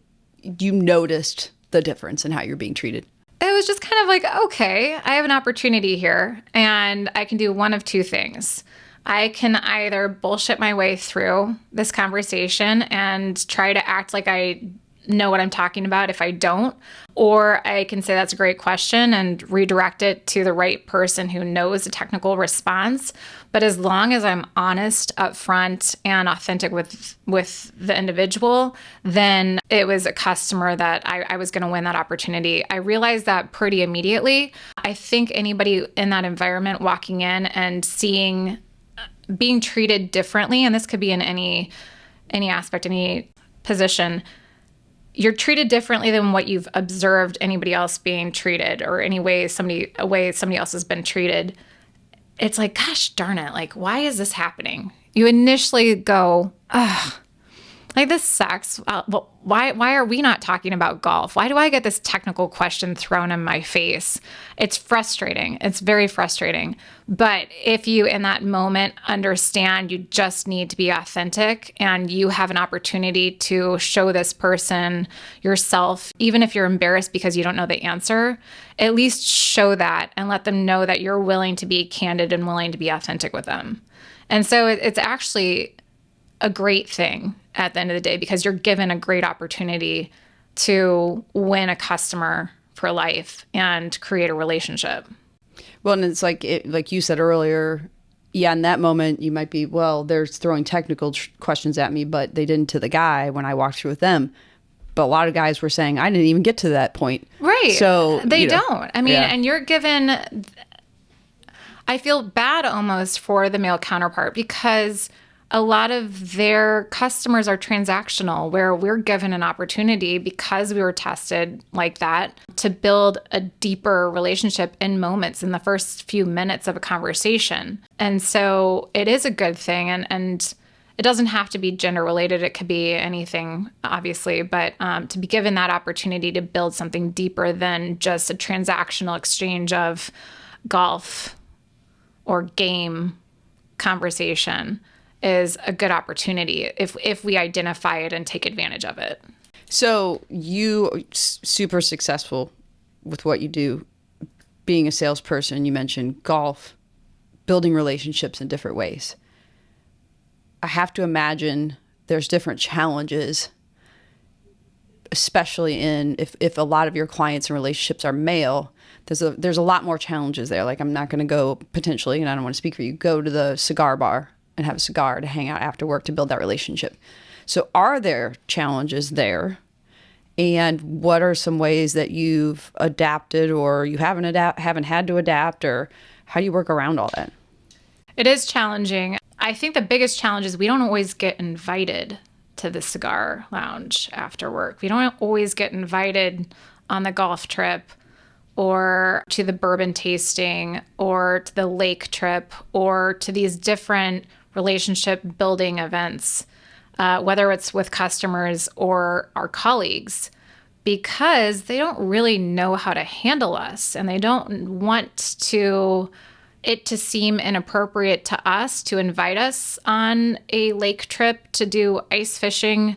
noticed the difference in how you're being treated? It was just kind of like, okay, I have an opportunity here and I can do one of two things. I can either bullshit my way through this conversation and try to act like I know what I'm talking about if I don't, or I can say that's a great question and redirect it to the right person who knows the technical response. But as long as I'm honest, upfront, and authentic with the individual, then it was a customer that I was going to win that opportunity. I realized that pretty immediately. I think anybody in that environment walking in and being treated differently, and this could be in any aspect, any position, you're treated differently than what you've observed anybody else being treated, or a way somebody else has been treated. It's like, gosh darn it, like, why is this happening? You initially go, ugh, like, this sucks. Well, why are we not talking about golf? Why do I get this technical question thrown in my face? It's frustrating. It's very frustrating. But if you, in that moment, understand you just need to be authentic and you have an opportunity to show this person yourself, even if you're embarrassed because you don't know the answer, at least show that and let them know that you're willing to be candid and willing to be authentic with them. And so it's actually a great thing at the end of the day, because you're given a great opportunity to win a customer for life and create a relationship. Well, and it's like you said earlier, yeah, in that moment you might be, well, they're throwing technical questions at me, but they didn't to the guy when I walked through with them. But a lot of guys were saying, I didn't even get to that point. Right. So they don't. I mean, yeah. And you're given, I feel bad almost for the male counterpart, because a lot of their customers are transactional, where we're given an opportunity, because we were tested like that, to build a deeper relationship in moments, in the first few minutes of a conversation. And so it is a good thing. And it doesn't have to be gender related. It could be anything, obviously. But to be given that opportunity to build something deeper than just a transactional exchange of golf or game conversation is a good opportunity if we identify it and take advantage of it. So you are super successful with what you do, being a salesperson. You mentioned golf, building relationships in different ways. I have to imagine there's different challenges, especially if a lot of your clients and relationships are male. There's a lot more challenges there. Like, I'm not going to go potentially, and I don't want to speak for you, go to the cigar bar and have a cigar to hang out after work to build that relationship. So are there challenges there? And what are some ways that you've adapted, or you haven't had to adapt, or how do you work around all that? It is challenging. I think the biggest challenge is we don't always get invited to the cigar lounge after work. We don't always get invited on the golf trip, or to the bourbon tasting, or to the lake trip, or to these different relationship building events, whether it's with customers or our colleagues, because they don't really know how to handle us, and they don't want it to seem inappropriate to us to invite us on a lake trip to do ice fishing.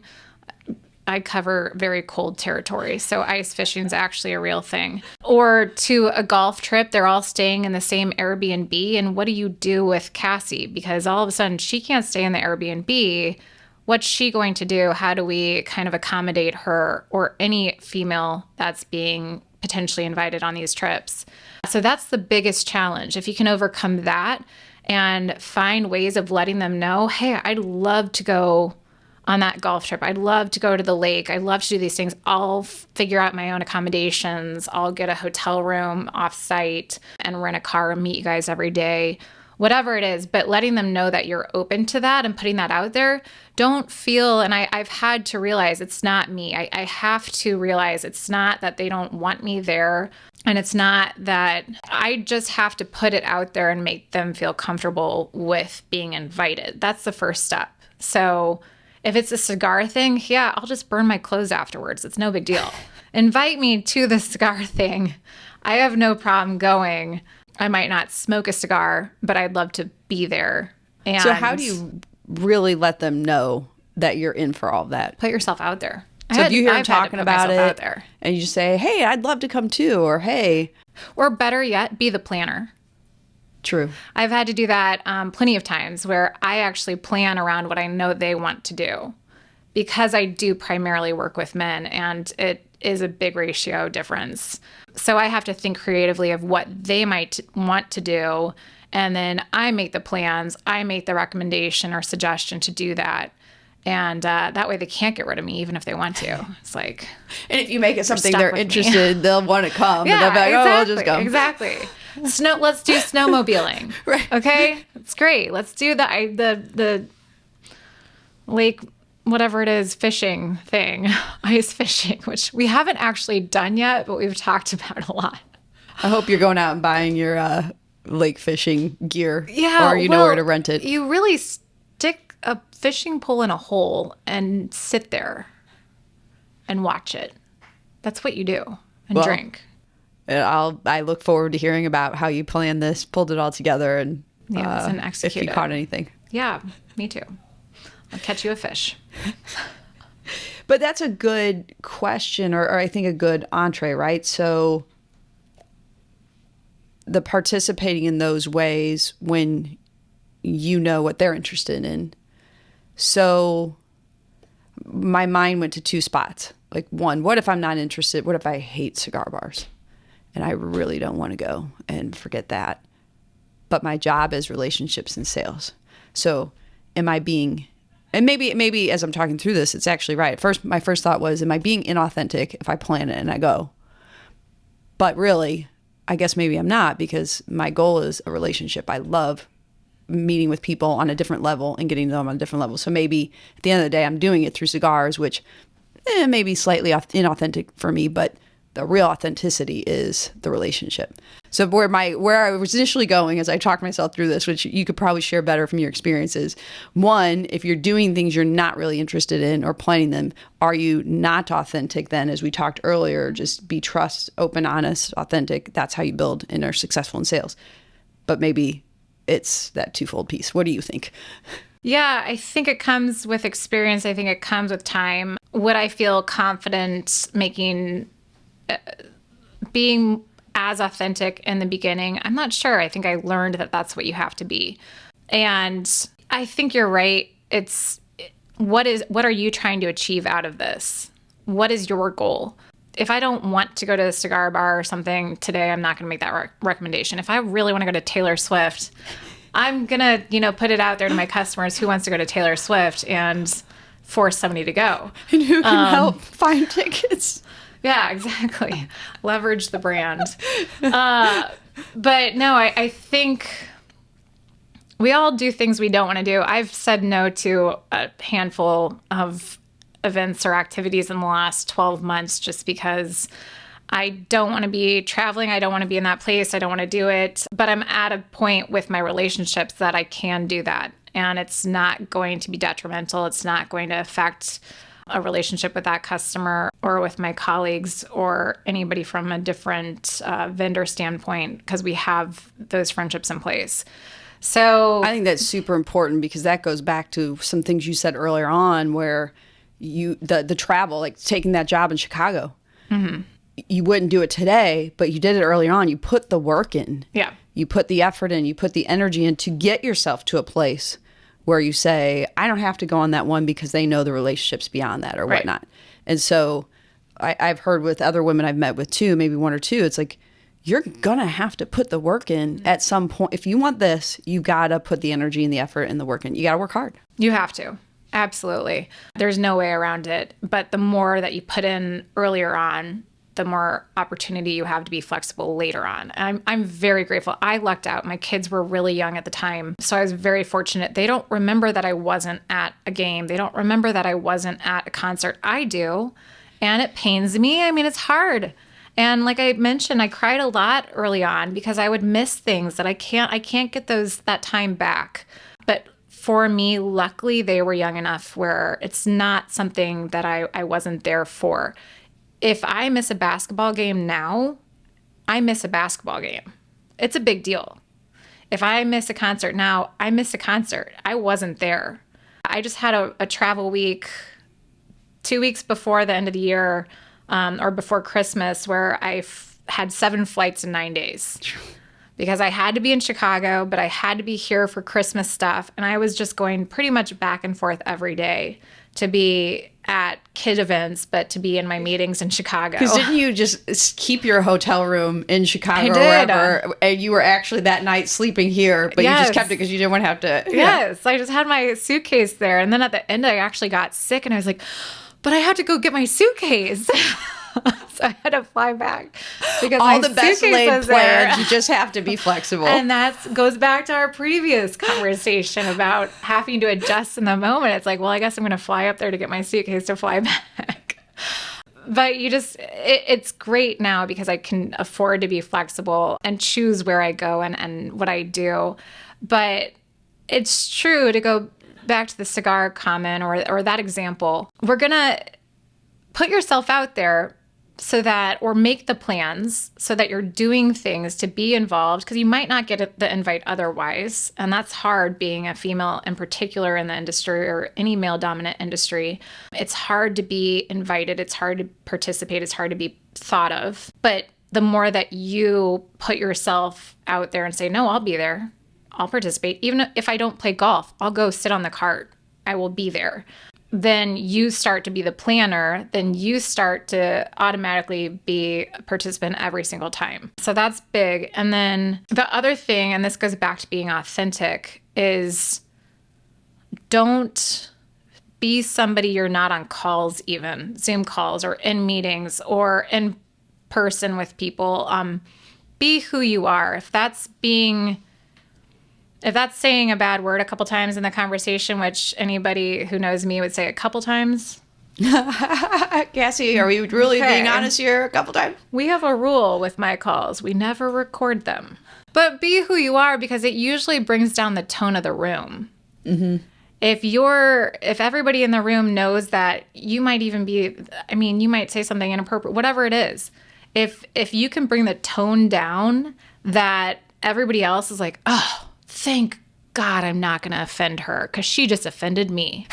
I cover very cold territory, so ice fishing is actually a real thing. Or to a golf trip, they're all staying in the same Airbnb, and what do you do with Cassie? Because all of a sudden she can't stay in the Airbnb. What's she going to do? How do we kind of accommodate her or any female that's being potentially invited on these trips? So that's the biggest challenge. If you can overcome that and find ways of letting them know, hey, I'd love to go on that golf trip. I'd love to go to the lake. I love to do these things. I'll figure out my own accommodations. I'll get a hotel room off-site and rent a car and meet you guys every day. Whatever it is, but letting them know that you're open to that and putting that out there. Don't feel, and I've had to realize it's not me. I have to realize it's not that they don't want me there, and it's not that I just have to put it out there and make them feel comfortable with being invited. That's the first step. So if it's a cigar thing, yeah, I'll just burn my clothes afterwards. It's no big deal. Invite me to the cigar thing. I have no problem going. I might not smoke a cigar, but I'd love to be there. And so how do you really let them know that you're in for all of that? Put yourself out there. So if you hear them talking about it and you just say, hey, I'd love to come too, or hey. Or better yet, be the planner. True. I've had to do that plenty of times where I actually plan around what I know they want to do, because I do primarily work with men, and it is a big ratio difference. So I have to think creatively of what they might want to do, and then I make the plans, I make the recommendation or suggestion to do that. And that way they can't get rid of me even if they want to. It's like... And if you make it something they're interested, they'll want to come. Yeah, and they'll be like, exactly, oh, we'll just go. Exactly. Let's do snowmobiling. Right. Okay? It's great. Let's do the lake, whatever it is, fishing thing, ice fishing, which we haven't actually done yet, but we've talked about a lot. I hope you're going out and buying your lake fishing gear. Yeah. Or you know where to rent it. You really stick a fishing pole in a hole and sit there and watch it. That's what you do. And drink. I look forward to hearing about how you planned this, pulled it all together, and and execute if you caught anything. Yeah, me too. I'll catch you a fish. But that's a good question, or I think a good entree, right? So the participating in those ways when you know what they're interested in. So my mind went to two spots. Like, one, what if I'm not interested? What if I hate cigar bars and I really don't want to go, and forget that? But my job is relationships and sales. So am I being, and maybe as I'm talking through this, it's actually right. My first thought was, am I being inauthentic if I plan it and I go? But really, I guess maybe I'm not, because my goal is a relationship. I love meeting with people on a different level and getting to know them on a different level. So maybe at the end of the day, I'm doing it through cigars, which may be slightly inauthentic for me, but the real authenticity is the relationship. So where I was initially going as I talked myself through this, which you could probably share better from your experiences. One, if you're doing things you're not really interested in or planning them, are you not authentic then? As we talked earlier, just be trust, open, honest, authentic. That's how you build and are successful in sales. But maybe it's that twofold piece. What do you think? Yeah, I think it comes with experience. I think it comes with time. Would I feel confident being as authentic in the beginning? I'm not sure. I think I learned that that's what you have to be. And I think you're right. it's what are you trying to achieve out of this? What is your goal? If I don't want to go to a cigar bar or something today, I'm not going to make that recommendation. If I really want to go to Taylor Swift, I'm going to, put it out there to my customers who wants to go to Taylor Swift and force somebody to go. And who can help find tickets. Yeah, exactly. Leverage the brand. But no, I think we all do things we don't want to do. I've said no to a handful of events or activities in the last 12 months just because I don't want to be traveling. I don't want to be in that place. I don't want to do it. But I'm at a point with my relationships that I can do that. And it's not going to be detrimental. It's not going to affect a relationship with that customer or with my colleagues or anybody from a different vendor standpoint because we have those friendships in place. So I think that's super important because that goes back to some things you said earlier on where the travel, like taking that job in Chicago. Mm-hmm. You wouldn't do it today, but you did it earlier on. You put the work in. Yeah. You put the effort in. You put the energy in to get yourself to a place where you say, I don't have to go on that one because they know the relationships beyond that or whatnot. Right. And so I've heard with other women I've met with too, maybe one or two, it's like, you're going to have to put the work in at some point. If you want this, you got to put the energy and the effort and the work in. You got to work hard. You have to. Absolutely. There's no way around it. But the more that you put in earlier on, the more opportunity you have to be flexible later on. And I'm very grateful. I lucked out. My kids were really young at the time. So I was very fortunate. They don't remember that I wasn't at a game. They don't remember that I wasn't at a concert. I do. And it pains me. I mean, it's hard. And like I mentioned, I cried a lot early on because I would miss things that I can't get that time back. But for me, luckily, they were young enough where it's not something that I wasn't there for. If I miss a basketball game now, I miss a basketball game. It's a big deal. If I miss a concert now, I miss a concert. I wasn't there. I just had a travel week 2 weeks before the end of the year or before Christmas where I had 7 flights in 9 days. Because I had to be in Chicago, but I had to be here for Christmas stuff. And I was just going pretty much back and forth every day to be at kid events, but to be in my meetings in Chicago. Because didn't you just keep your hotel room in Chicago or wherever? And you were actually that night sleeping here, but yes. You just kept it because you didn't want to have to. Yes, I just had my suitcase there. And then at the end, I actually got sick and I was like, but I had to go get my suitcase. So I had to fly back because all the best laid plans. You just have to be flexible. And that goes back to our previous conversation about having to adjust in the moment. It's like, well, I guess I'm going to fly up there to get my suitcase to fly back. But it's great now because I can afford to be flexible and choose where I go and what I do. But it's true, to go back to the cigar comment or that example, we're going to put yourself out there so that, or make the plans so that you're doing things to be involved, because you might not get the invite otherwise. And that's hard, being a female in particular in the industry or any male dominant industry. It's hard to be invited. It's hard to participate. It's hard to be thought of. But the more that you put yourself out there and say, no, I'll be there. I'll participate. Even if I don't play golf, I'll go sit on the cart. I will be there. Then you start to be the planner, then you start to automatically be a participant every single time. So that's big. And then the other thing, and this goes back to being authentic, is don't be somebody you're not on calls, even Zoom calls or in meetings or in person with people. Be who you are. If that's saying a bad word a couple times in the conversation, which anybody who knows me would say a couple times. Cassie, are we really being honest here a couple times? We have a rule with my calls. We never record them. But be who you are, because it usually brings down the tone of the room. Mm-hmm. If everybody in the room knows that you might even be, you might say something inappropriate, whatever it is. If you can bring the tone down that everybody else is like, oh, thank God I'm not going to offend her because she just offended me.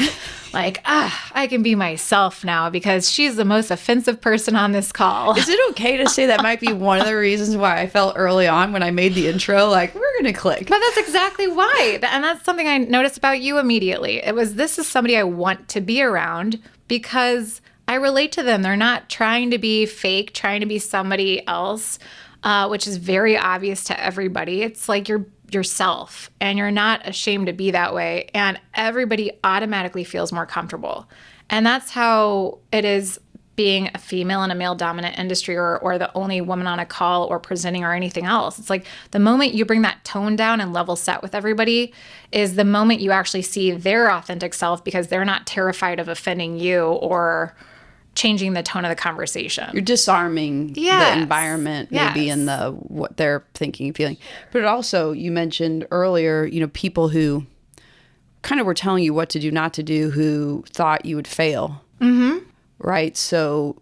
I can be myself now because she's the most offensive person on this call. Is it okay to say that might be one of the reasons why I felt early on when I made the intro, like, we're going going to click. But that's exactly why. And that's something I noticed about you immediately. This is somebody I want to be around because I relate to them. They're not trying to be fake, trying to be somebody else, which is very obvious to everybody. It's like you're yourself and you're not ashamed to be that way. And everybody automatically feels more comfortable. And that's how it is being a female in a male dominant industry or the only woman on a call or presenting or anything else. It's like the moment you bring that tone down and level set with everybody is the moment you actually see their authentic self because they're not terrified of offending you or changing the tone of the conversation. You're disarming the environment, maybe in what they're thinking and feeling. But also, you mentioned earlier, people who kind of were telling you what to do, not to do, who thought you would fail. Mm-hmm. Right? So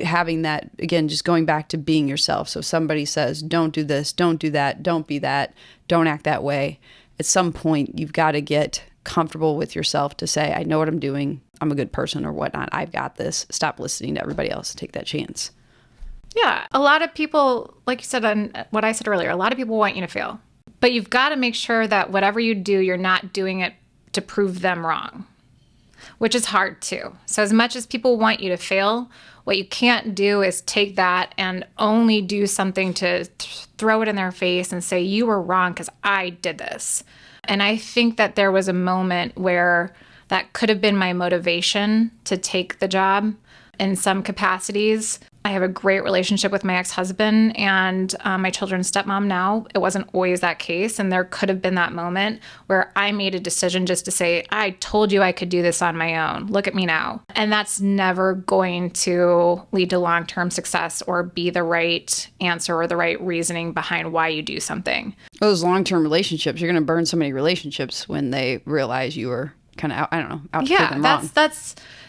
having that, again, just going back to being yourself. So somebody says, don't do this, don't do that, don't be that, don't act that way. At some point, you've got to get comfortable with yourself to say, I know what I'm doing. I'm a good person or whatnot. I've got this. Stop listening to everybody else. Take that chance. Yeah. A lot of people, like you said, on what I said earlier, a lot of people want you to fail. But you've got to make sure that whatever you do, you're not doing it to prove them wrong, which is hard too. So as much as people want you to fail, what you can't do is take that and only do something to throw it in their face and say, you were wrong because I did this. And I think that there was a moment where that could have been my motivation to take the job in some capacities. I have a great relationship with my ex-husband and my children's stepmom now. It wasn't always that case. And there could have been that moment where I made a decision just to say, I told you I could do this on my own. Look at me now. And that's never going to lead to long-term success or be the right answer or the right reasoning behind why you do something. Those long-term relationships, you're going to burn so many relationships when they realize you were kind of out to prove them wrong.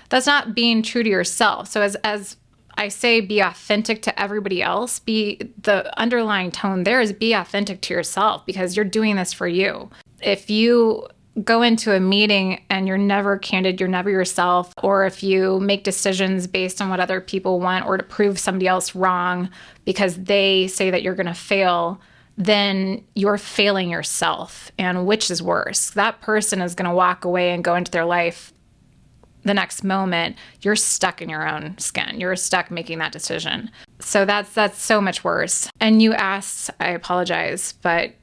That's not being true to yourself. So as I say, be authentic to everybody else. The underlying tone there is be authentic to yourself because you're doing this for you. If you go into a meeting and you're never candid, you're never yourself, or if you make decisions based on what other people want or to prove somebody else wrong because they say that you're going to fail, then you're failing yourself. And which is worse? That person is going to walk away and go into their life the next moment. You're stuck in your own skin. You're stuck making that decision. So that's so much worse. And you asked, I apologize, but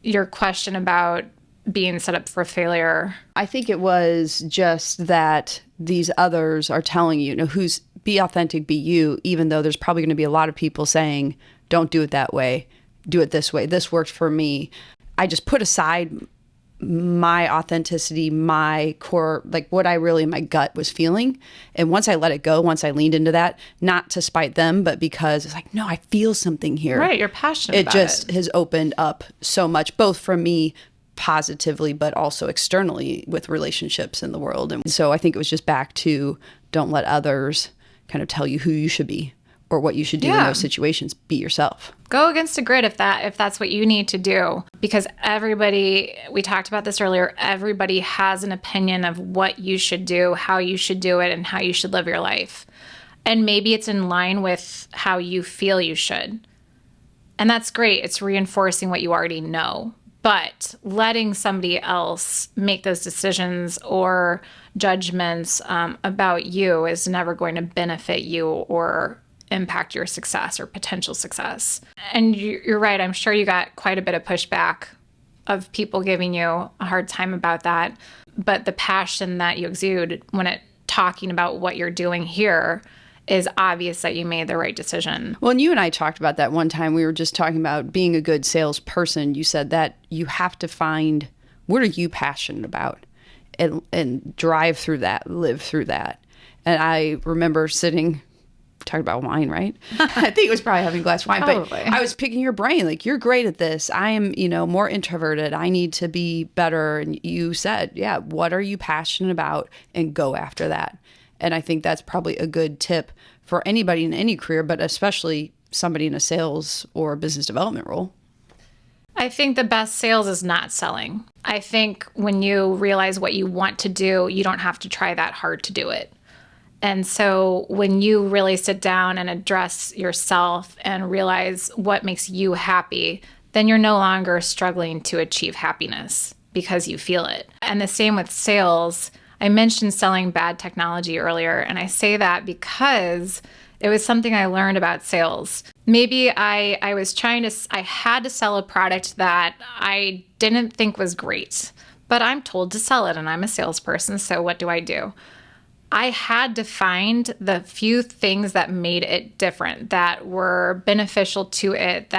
your question about being set up for failure. I think it was just that these others are telling you, be authentic, be you, even though there's probably going to be a lot of people saying, don't do it that way. Do it this way. This worked for me. I just put aside my authenticity, my core, like what I really in my gut was feeling. And once I let it go, once I leaned into that, not to spite them, but because it's like, no, I feel something here. Right. You're passionate about it. It just has opened up so much, both for me positively, but also externally with relationships in the world. And so I think it was just back to don't let others kind of tell you who you should be or what you should do in those situations. Be yourself. Go against the grid if that's what you need to do. Because everybody, we talked about this earlier, everybody has an opinion of what you should do, how you should do it, and how you should live your life. And maybe it's in line with how you feel you should. And that's great. It's reinforcing what you already know. But letting somebody else make those decisions or judgments about you is never going to benefit you or impact your success or potential success. And you're right. I'm sure you got quite a bit of pushback of people giving you a hard time about that. But the passion that you exude when talking about what you're doing here is obvious that you made the right decision. Well, and you and I talked about that one time. We were just talking about being a good salesperson. You said that you have to find what are you passionate about and drive through that, live through that. And I remember sitting, talking about wine, right? I think it was probably having a glass of wine, Probably. But I was picking your brain. Like, you're great at this. I am, more introverted. I need to be better. And you said, yeah, what are you passionate about? And go after that. And I think that's probably a good tip for anybody in any career, but especially somebody in a sales or business development role. I think the best sales is not selling. I think when you realize what you want to do, you don't have to try that hard to do it. And so when you really sit down and address yourself and realize what makes you happy, then you're no longer struggling to achieve happiness because you feel it. And the same with sales. I mentioned selling bad technology earlier, and I say that because it was something I learned about sales. Maybe I had to sell a product that I didn't think was great, but I'm told to sell it and I'm a salesperson, so what do? I had to find the few things that made it different, that were beneficial to it,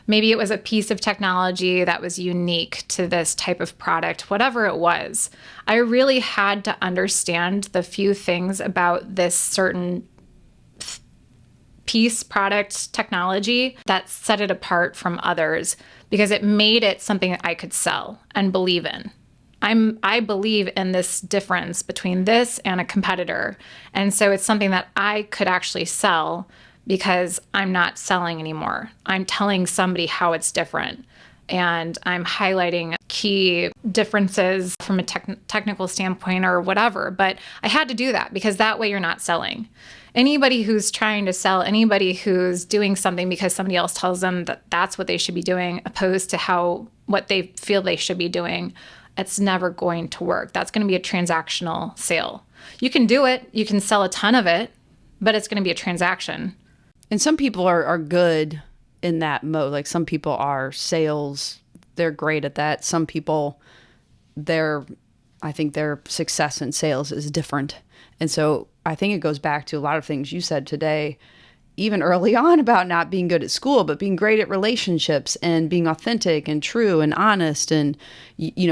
maybe it was a piece of technology that was unique to this type of product, whatever it was. I really had to understand the few things about this certain piece, product, technology that set it apart from others, because it made it something I could sell and believe in. I believe in this difference between this and a competitor. And so it's something that I could actually sell because I'm not selling anymore. I'm telling somebody how it's different. And I'm highlighting key differences from a technical standpoint or whatever. But I had to do that because that way you're not selling. Anybody who's trying to sell, anybody who's doing something because somebody else tells them that that's what they should be doing, opposed to what they feel they should be doing, it's never going to work. That's going to be a transactional sale. You can do it. You can sell a ton of it, but it's going to be a transaction. And some people are good in that mode. Like some people are sales. They're great at that. Some people, I think their success in sales is different. And so I think it goes back to a lot of things you said today, even early on, about not being good at school, but being great at relationships and being authentic and true and honest. And,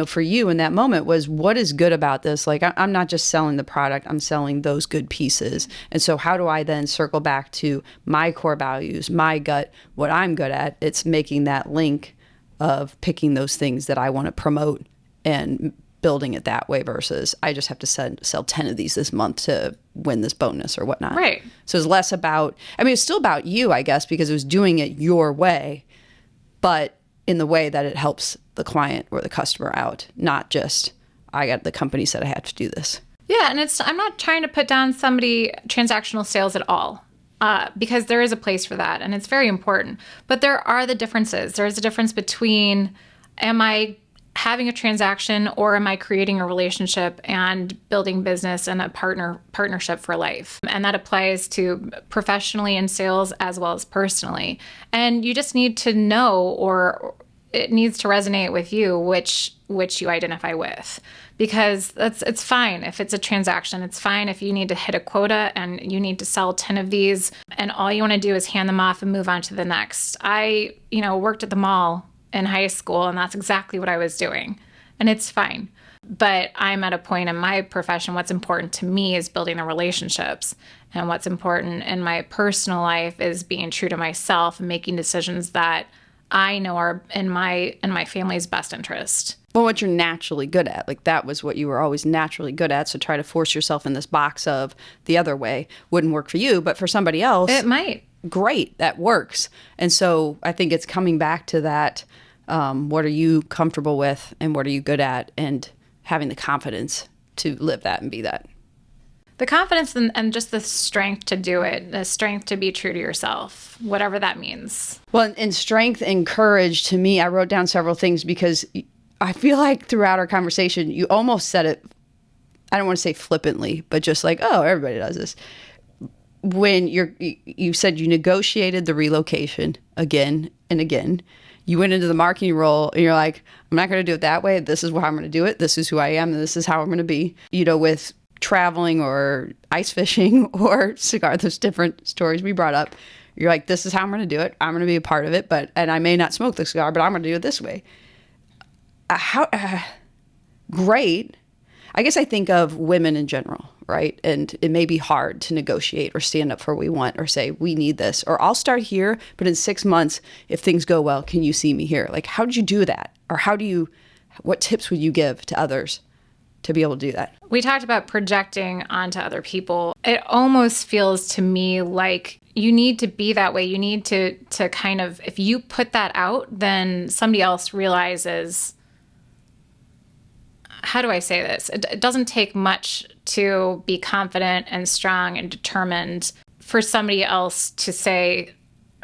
for you in that moment was, what is good about this? Like, I'm not just selling the product, I'm selling those good pieces. And so how do I then circle back to my core values, my gut, what I'm good at? It's making that link of picking those things that I want to promote and building it that way versus I just have to sell 10 of these this month to win this bonus or whatnot. Right. So it's less about, it's still about you, I guess, because it was doing it your way, but in the way that it helps the client or the customer out, not just the company said I had to do this. Yeah. And I'm not trying to put down somebody transactional sales at all. Because there is a place for that and it's very important. But there are the differences. There's a difference between, am I having a transaction or am I creating a relationship and building business and a partnership for life? And that applies to professionally in sales as well as personally. And you just need to know, or it needs to resonate with you, which you identify with. Because it's fine if it's a transaction. It's fine if you need to hit a quota and you need to sell 10 of these and all you want to do is hand them off and move on to the next. I, worked at the mall in high school, and that's exactly what I was doing. And it's fine. But I'm at a point in my profession, what's important to me is building the relationships. And what's important in my personal life is being true to myself and making decisions that I know are in my family's best interest. Well, what you're naturally good at, like that was what you were always naturally good at. So try to force yourself in this box of the other way wouldn't work for you, but for somebody else, it might. Great, that works. And so I think it's coming back to that. What are you comfortable with and what are you good at, and having the confidence to live that and be that. The confidence and just the strength to do it, the strength to be true to yourself, whatever that means. Well, and strength and courage, to me, I wrote down several things because I feel like throughout our conversation, you almost said it, I don't want to say flippantly, but just like, oh, everybody does this. When you said you negotiated the relocation again and again. You went into the marketing role and you're like, I'm not going to do it that way. This is how I'm going to do it. This is who I am. And this is how I'm going to be. With traveling or ice fishing or cigar, those different stories we brought up. You're like, this is how I'm going to do it. I'm going to be a part of it. And I may not smoke the cigar, but I'm going to do it this way. Great. I guess I think of women in general, right? And it may be hard to negotiate or stand up for what we want or say, we need this, or I'll start here, but in 6 months, if things go well, can you see me here? Like, how did you do that? Or what tips would you give to others to be able to do that? We talked about projecting onto other people. It almost feels to me like you need to be that way. You need to kind of, if you put that out, then somebody else realizes, how do I say this? It doesn't take much to be confident and strong and determined for somebody else to say,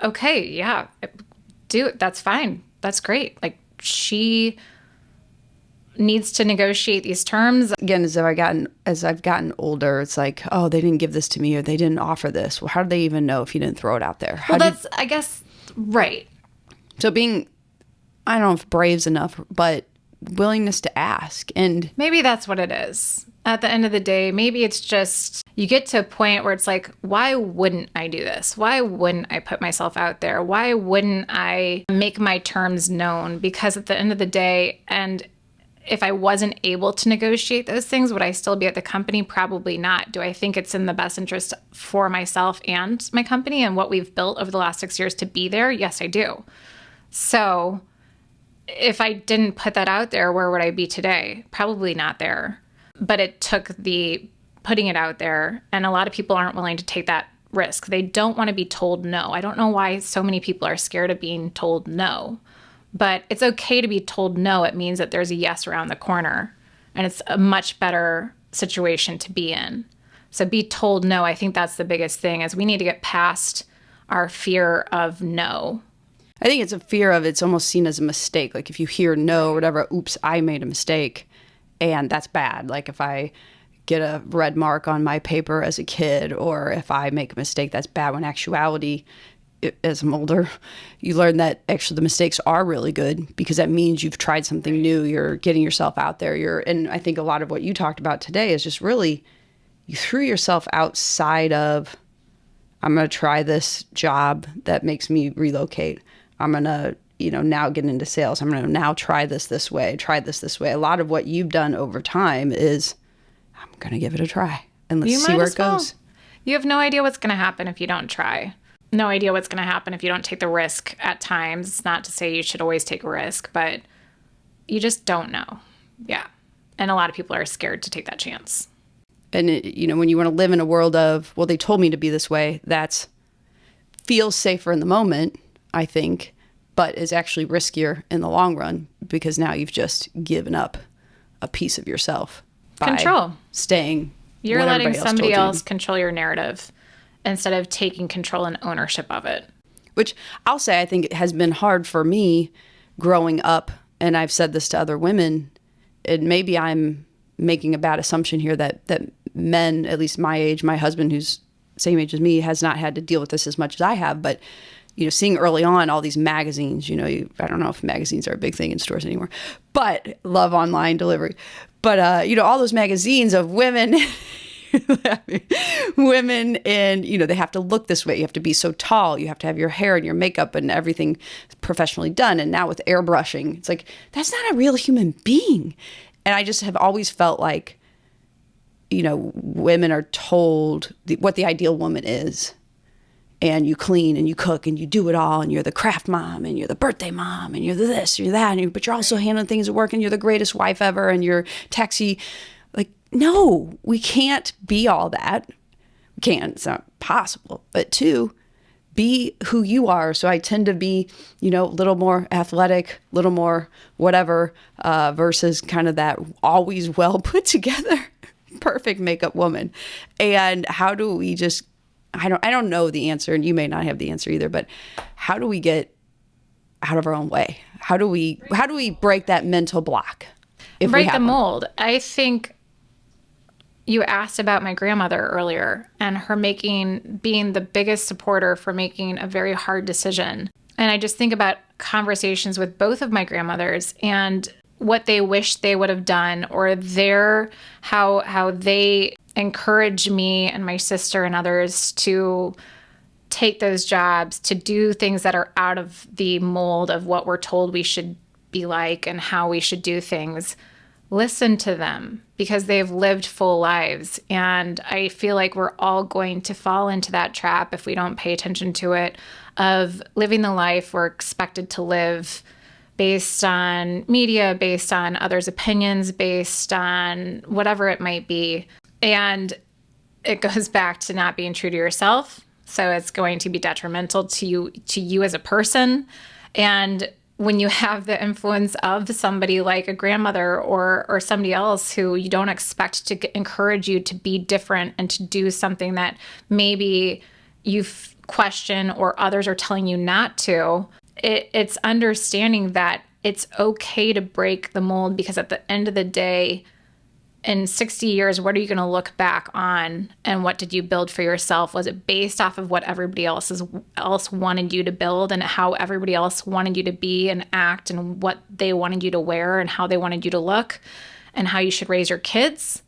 okay, yeah, that's fine. That's great. Like, she needs to negotiate these terms. Again, as I've gotten older, it's like, oh, they didn't give this to me, or they didn't offer this. Well, how do they even know if you didn't throw it out there? I guess, right. So being, I don't know if brave's enough, but willingness to ask. And maybe that's what it is. At the end of the day, maybe it's just you get to a point where it's like, why wouldn't I do this? Why wouldn't I put myself out there? Why wouldn't I make my terms known? Because at the end of the day, and if I wasn't able to negotiate those things, would I still be at the company? Probably not. Do I think it's in the best interest for myself and my company and what we've built over the last 6 years to be there? Yes, I do. So if I didn't put that out there, where would I be today? Probably not there. But it took the putting it out there, and a lot of people aren't willing to take that risk. They don't want to be told no. I don't know why so many people are scared of being told no. But it's okay to be told no. It means that there's a yes around the corner, and it's a much better situation to be in. So be told no. I think that's the biggest thing, is we need to get past our fear of no. I think it's a fear of, it's almost seen as a mistake. Like if you hear no or whatever, oops, I made a mistake, and that's bad. Like if I get a red mark on my paper as a kid, or if I make a mistake, that's bad. When actuality, as I'm older, you learn that actually the mistakes are really good, because that means you've tried something new. You're getting yourself out there. And I think a lot of what you talked about today is just really, you threw yourself outside of, I'm going to try this job that makes me relocate. I'm going to, now get into sales. I'm going to now try this way. A lot of what you've done over time is, I'm going to give it a try and let's see where it goes. You have no idea what's going to happen if you don't try. No idea what's going to happen if you don't take the risk at times. It's not to say you should always take a risk, but you just don't know. Yeah. And a lot of people are scared to take that chance. And, when you want to live in a world of, well, they told me to be this way, that feels safer in the moment, I think, but is actually riskier in the long run, because now you've just given up a piece of yourself by control. Staying. You're letting somebody else control your narrative instead of taking control and ownership of it. Which I'll say, I think it has been hard for me growing up, and I've said this to other women, and maybe I'm making a bad assumption here that men, at least my age, my husband who's same age as me, has not had to deal with this as much as I have, but seeing early on all these magazines, I don't know if magazines are a big thing in stores anymore, but love online delivery. But, all those magazines of women, and, they have to look this way. You have to be so tall. You have to have your hair and your makeup and everything professionally done. And now with airbrushing, it's like, that's not a real human being. And I just have always felt like, women are told what the ideal woman is. And you clean and you cook and you do it all, and you're the craft mom and you're the birthday mom and you're the this, you're that, but you're also handling things at work and you're the greatest wife ever and you're taxi. Like, no, we can't be all that. We can't. It's not possible. But two, be who you are. So I tend to be, a little more athletic, a little more whatever, versus kind of that always well put together, perfect makeup woman. And how do we just, I don't know the answer, and you may not have the answer either, but how do we get out of our own way? How do we break that mental block? Break the mold. I think you asked about my grandmother earlier, and her being the biggest supporter for making a very hard decision. And I just think about conversations with both of my grandmothers and what they wish they would have done, or how they encourage me and my sister and others to take those jobs, to do things that are out of the mold of what we're told we should be like and how we should do things. Listen to them, because they've lived full lives. And I feel like we're all going to fall into that trap if we don't pay attention to it, of living the life we're expected to live based on media, based on others' opinions, based on whatever it might be. And it goes back to not being true to yourself. So it's going to be detrimental to you as a person. And when you have the influence of somebody like a grandmother or somebody else who you don't expect to encourage you to be different and to do something that maybe you question or others are telling you not to, it's understanding that it's okay to break the mold, because at the end of the day, in 60 years, what are you going to look back on, and what did you build for yourself? Was it based off of what everybody else wanted you to build, and how everybody else wanted you to be and act, and what they wanted you to wear, and how they wanted you to look, and how you should raise your kids?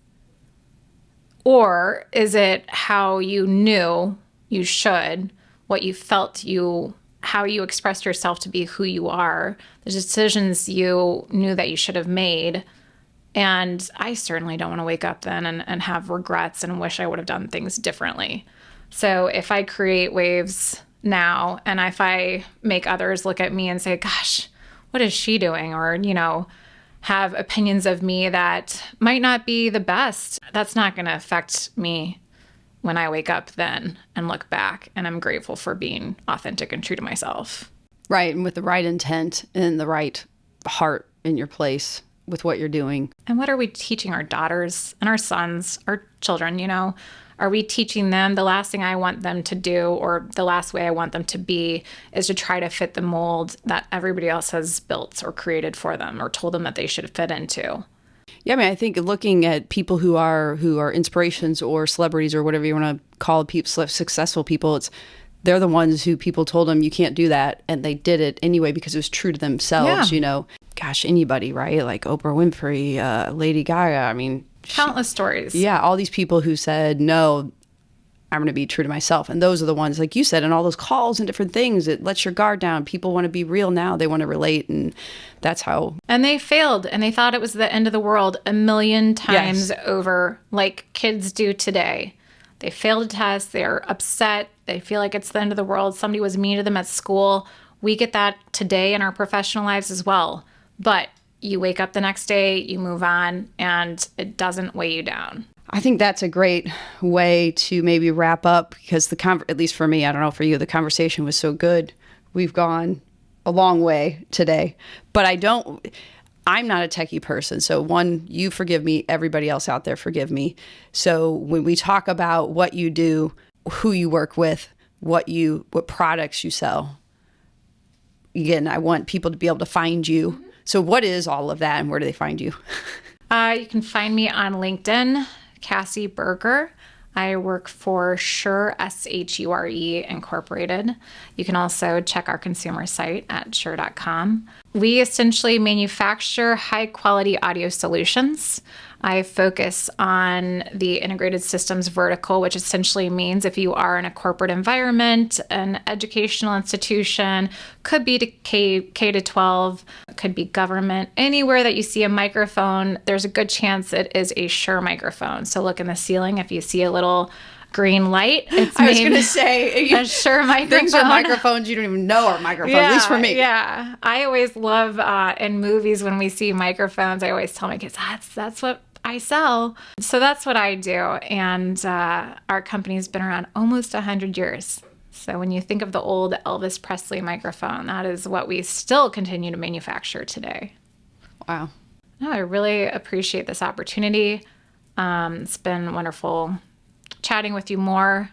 Or is it how you knew you should, what you felt how you expressed yourself to be who you are, the decisions you knew that you should have made? And I certainly don't want to wake up then and have regrets and wish I would have done things differently. So if I create waves now, and if I make others look at me and say, gosh, what is she doing? Or, have opinions of me that might not be the best, that's not going to affect me when I wake up then and look back. And I'm grateful for being authentic and true to myself. Right. And with the right intent and the right heart in your place with what you're doing. And what are we teaching our daughters and our sons, our children, Are we teaching them the last thing I want them to do, or the last way I want them to be, is to try to fit the mold that everybody else has built or created for them or told them that they should fit into? Yeah, I think looking at people who are inspirations or celebrities or whatever you want to call people, successful people, they're the ones who people told them you can't do that, and they did it anyway because it was true to themselves. Gosh, anybody, right? Like Oprah Winfrey, Lady Gaga. Countless stories. Yeah, all these people who said, no, I'm going to be true to myself. And those are the ones, like you said, and all those calls and different things, it lets your guard down. People want to be real now. They want to relate. And that's how. And they failed, and they thought it was the end of the world a million times over, like kids do today. They failed a test. They're upset. They feel like it's the end of the world. Somebody was mean to them at school. We get that today in our professional lives as well. But you wake up the next day, you move on, and it doesn't weigh you down. I think that's a great way to maybe wrap up, because at least for me, I don't know for you, the conversation was so good. We've gone a long way today, but I'm not a techie person. So one, you forgive me, everybody else out there forgive me. So when we talk about what you do, who you work with, what products you sell, again, I want people to be able to find you. So what is all of that, and where do they find you? You can find me on LinkedIn, Cassie Berger. I work for Shure, Shure Incorporated. You can also check our consumer site at shure.com. We essentially manufacture high-quality audio solutions. I focus on the integrated systems vertical, which essentially means if you are in a corporate environment, an educational institution, could be to K-12, could be government, anywhere that you see a microphone, there's a good chance it is a Shure microphone. So look in the ceiling. If you see a little green light, it's I was going to say a Shure microphone. Things are microphones you don't even know are microphones, at least for me. Yeah. I always love in movies when we see microphones, I always tell my kids, that's what I sell. So that's what I do. And our company's been around almost 100 years. So when you think of the old Elvis Presley microphone, that is what we still continue to manufacture today. Wow. No, I really appreciate this opportunity. It's been wonderful chatting with you more.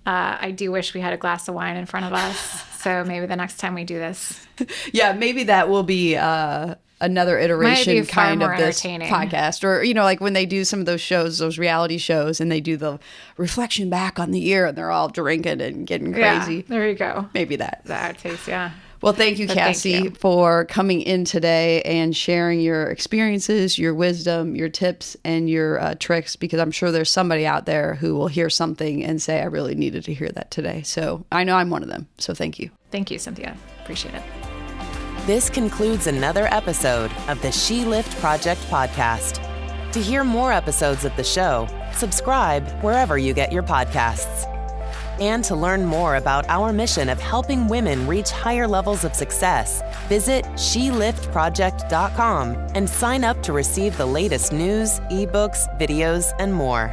I do wish we had a glass of wine in front of us. So maybe the next time we do this. Yeah, maybe that will be another iteration kind of this podcast. Or, like when they do some of those shows, those reality shows, and they do the reflection back on the year, and they're all drinking and getting crazy. Yeah, there you go. Maybe that. That tastes, yeah. Well, thank you, Cassie, for coming in today and sharing your experiences, your wisdom, your tips, and your tricks, because I'm sure there's somebody out there who will hear something and say, I really needed to hear that today. So I know I'm one of them. So thank you. Thank you, Cynthia. Appreciate it. This concludes another episode of the She Lift Project podcast. To hear more episodes of the show, subscribe wherever you get your podcasts. And to learn more about our mission of helping women reach higher levels of success, visit sheliftproject.com and sign up to receive the latest news, ebooks, videos, and more.